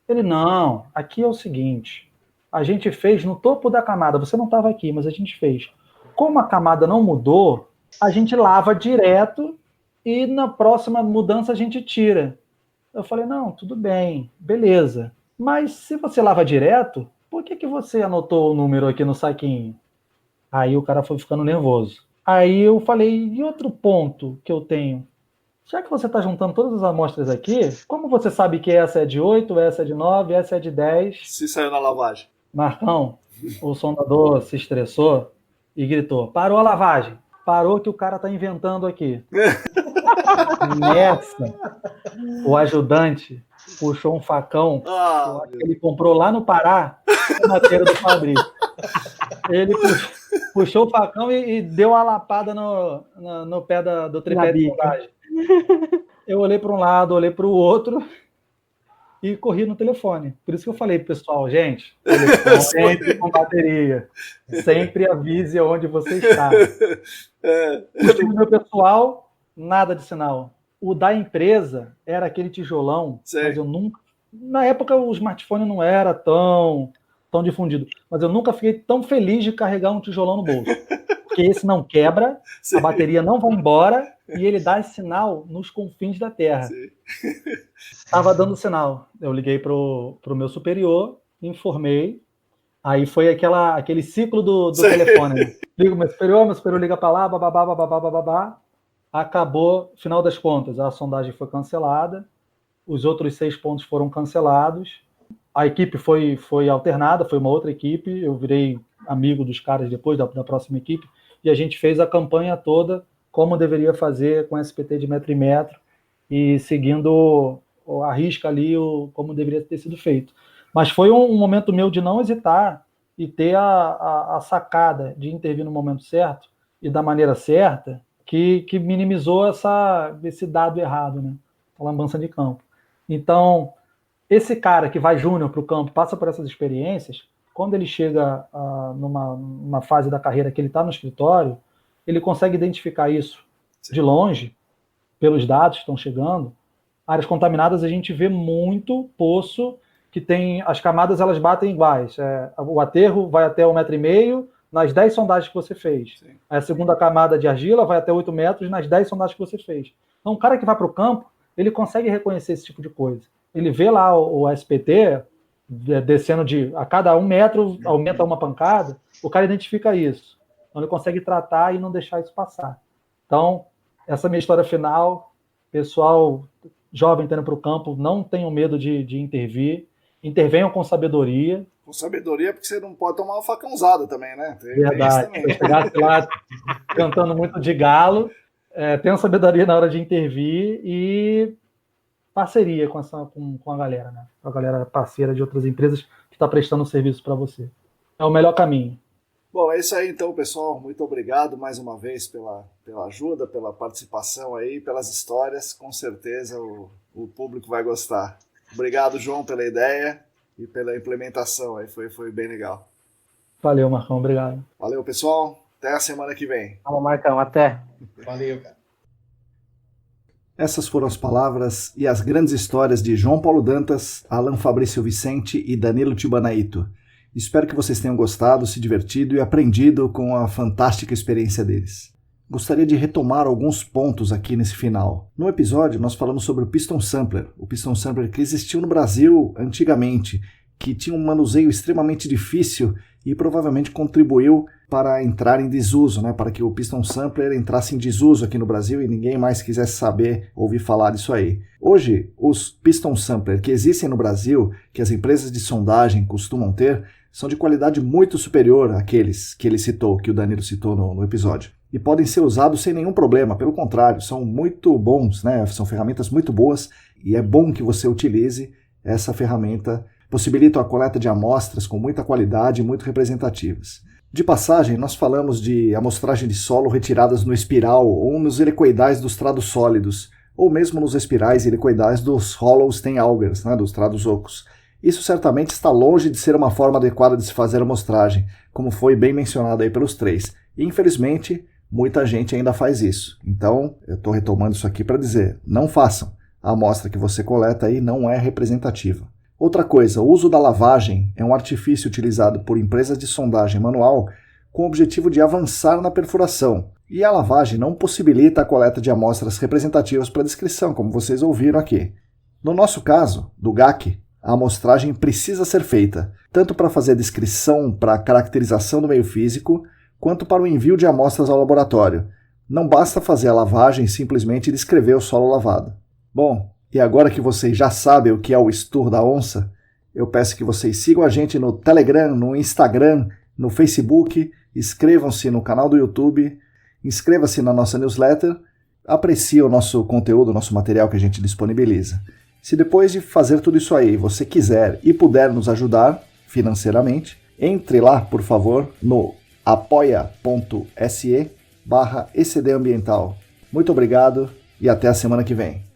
Ele, não, aqui é o seguinte, a gente fez no topo da camada, você não estava aqui, mas a gente fez. Como a camada não mudou, a gente lava direto e na próxima mudança a gente tira. Eu falei, não, tudo bem, beleza. Mas se você lava direto, por que você anotou o número aqui no saquinho? Aí o cara foi ficando nervoso. Aí eu falei, e outro ponto que eu tenho? Já que você está juntando todas as amostras aqui, como você sabe que essa é de 8, essa é de 9, essa é de 10? Se saiu na lavagem. Marcão, o sondador se estressou e gritou, parou a lavagem. Parou que o cara está inventando aqui. Nessa, o ajudante puxou um facão que ele comprou lá no Pará, na feira do Fabrício. Ele puxou o facão e deu uma lapada no pé do tripé de sondagem. Eu olhei para um lado, olhei para o outro e corri no telefone. Por isso que eu falei, pessoal, gente, telefone sempre com bateria. Sempre avise onde você está. O time meu pessoal, nada de sinal. O da empresa era aquele tijolão, mas eu nunca... Na época o smartphone não era tão difundido, mas eu nunca fiquei tão feliz de carregar um tijolão no bolso. Porque esse não quebra, a bateria não vai embora e ele dá sinal nos confins da Terra. Estava dando sinal. Eu liguei pro meu superior, informei. Aí foi aquele ciclo do telefone. Né? Ligo meu superior liga para lá, bababá. Acabou, final das contas, a sondagem foi cancelada, os outros 6 pontos foram cancelados, a equipe foi alternada, foi uma outra equipe, eu virei amigo dos caras depois da próxima equipe, e a gente fez a campanha toda como deveria fazer com SPT de metro em metro, e seguindo a risca ali como deveria ter sido feito. Mas foi um momento meu de não hesitar e ter a sacada de intervir no momento certo e da maneira certa, que minimizou esse dado errado, né? A lambança de campo. Então, esse cara que vai júnior para o campo, passa por essas experiências, quando ele chega numa fase da carreira que ele está no escritório, ele consegue identificar isso de longe, pelos dados que estão chegando. Áreas contaminadas, a gente vê muito poço que tem... As camadas, elas batem iguais. O aterro vai até 1,5 m, nas 10 sondagens que você fez. Sim. A segunda camada de argila vai até 8 metros nas 10 sondagens que você fez. Então, o cara que vai para o campo, ele consegue reconhecer esse tipo de coisa. Ele vê lá o SPT descendo a cada 1 metro, aumenta uma pancada, o cara identifica isso. Então, ele consegue tratar e não deixar isso passar. Então, essa é a minha história final. Pessoal jovem tendo para o campo, não tenham medo de intervir. Intervenham com sabedoria. Com sabedoria, porque você não pode tomar uma facãozada também, né? Verdade. Se eu chegasse lá cantando muito de galo, tenham sabedoria na hora de intervir e parceria com a galera, né? Com a galera parceira de outras empresas que está prestando serviço para você. É o melhor caminho. Bom, é isso aí então, pessoal. Muito obrigado mais uma vez pela ajuda, pela participação aí, pelas histórias. Com certeza o público vai gostar. Obrigado, João, pela ideia e pela implementação aí, foi bem legal. Valeu, Marcão, obrigado. Valeu, pessoal, até a semana que vem. Falou, Marcão, até. Valeu, cara. Essas foram as palavras e as grandes histórias de João Paulo Dantas, Alan Fabrício Vicente e Danilo Tibanaito. Espero que vocês tenham gostado, se divertido e aprendido com a fantástica experiência deles. Gostaria de retomar alguns pontos aqui nesse final. No episódio, nós falamos sobre o Piston Sampler. O Piston Sampler que existiu no Brasil antigamente, que tinha um manuseio extremamente difícil e provavelmente contribuiu para entrar em desuso, né? Para que o Piston Sampler entrasse em desuso aqui no Brasil e ninguém mais quisesse saber, ouvir falar disso aí. Hoje, os Piston Sampler que existem no Brasil, que as empresas de sondagem costumam ter, são de qualidade muito superior àqueles que ele citou, que o Danilo citou no episódio. E podem ser usados sem nenhum problema, pelo contrário, são muito bons, né? São ferramentas muito boas e é bom que você utilize essa ferramenta. Possibilita a coleta de amostras com muita qualidade e muito representativas. De passagem, nós falamos de amostragem de solo retiradas no espiral ou nos helicoidais dos trados sólidos, ou mesmo nos espirais e helicoidais dos hollow stem augers, né? Dos trados ocos. Isso certamente está longe de ser uma forma adequada de se fazer amostragem, como foi bem mencionado aí pelos três. E, infelizmente, muita gente ainda faz isso. Então, eu estou retomando isso aqui para dizer, não façam. A amostra que você coleta aí não é representativa. Outra coisa, o uso da lavagem é um artifício utilizado por empresas de sondagem manual com o objetivo de avançar na perfuração. E a lavagem não possibilita a coleta de amostras representativas para descrição, como vocês ouviram aqui. No nosso caso, do GAC, a amostragem precisa ser feita, tanto para fazer a descrição para a caracterização do meio físico, quanto para o envio de amostras ao laboratório. Não basta fazer a lavagem e simplesmente descrever o solo lavado. Bom, e agora que vocês já sabem o que é o Stur da Onça, eu peço que vocês sigam a gente no Telegram, no Instagram, no Facebook, inscrevam-se no canal do YouTube, inscreva-se na nossa newsletter, aprecie o nosso conteúdo, o nosso material que a gente disponibiliza. Se depois de fazer tudo isso aí você quiser e puder nos ajudar financeiramente, entre lá, por favor, no apoia.se/ECDambiental. Muito obrigado e até a semana que vem.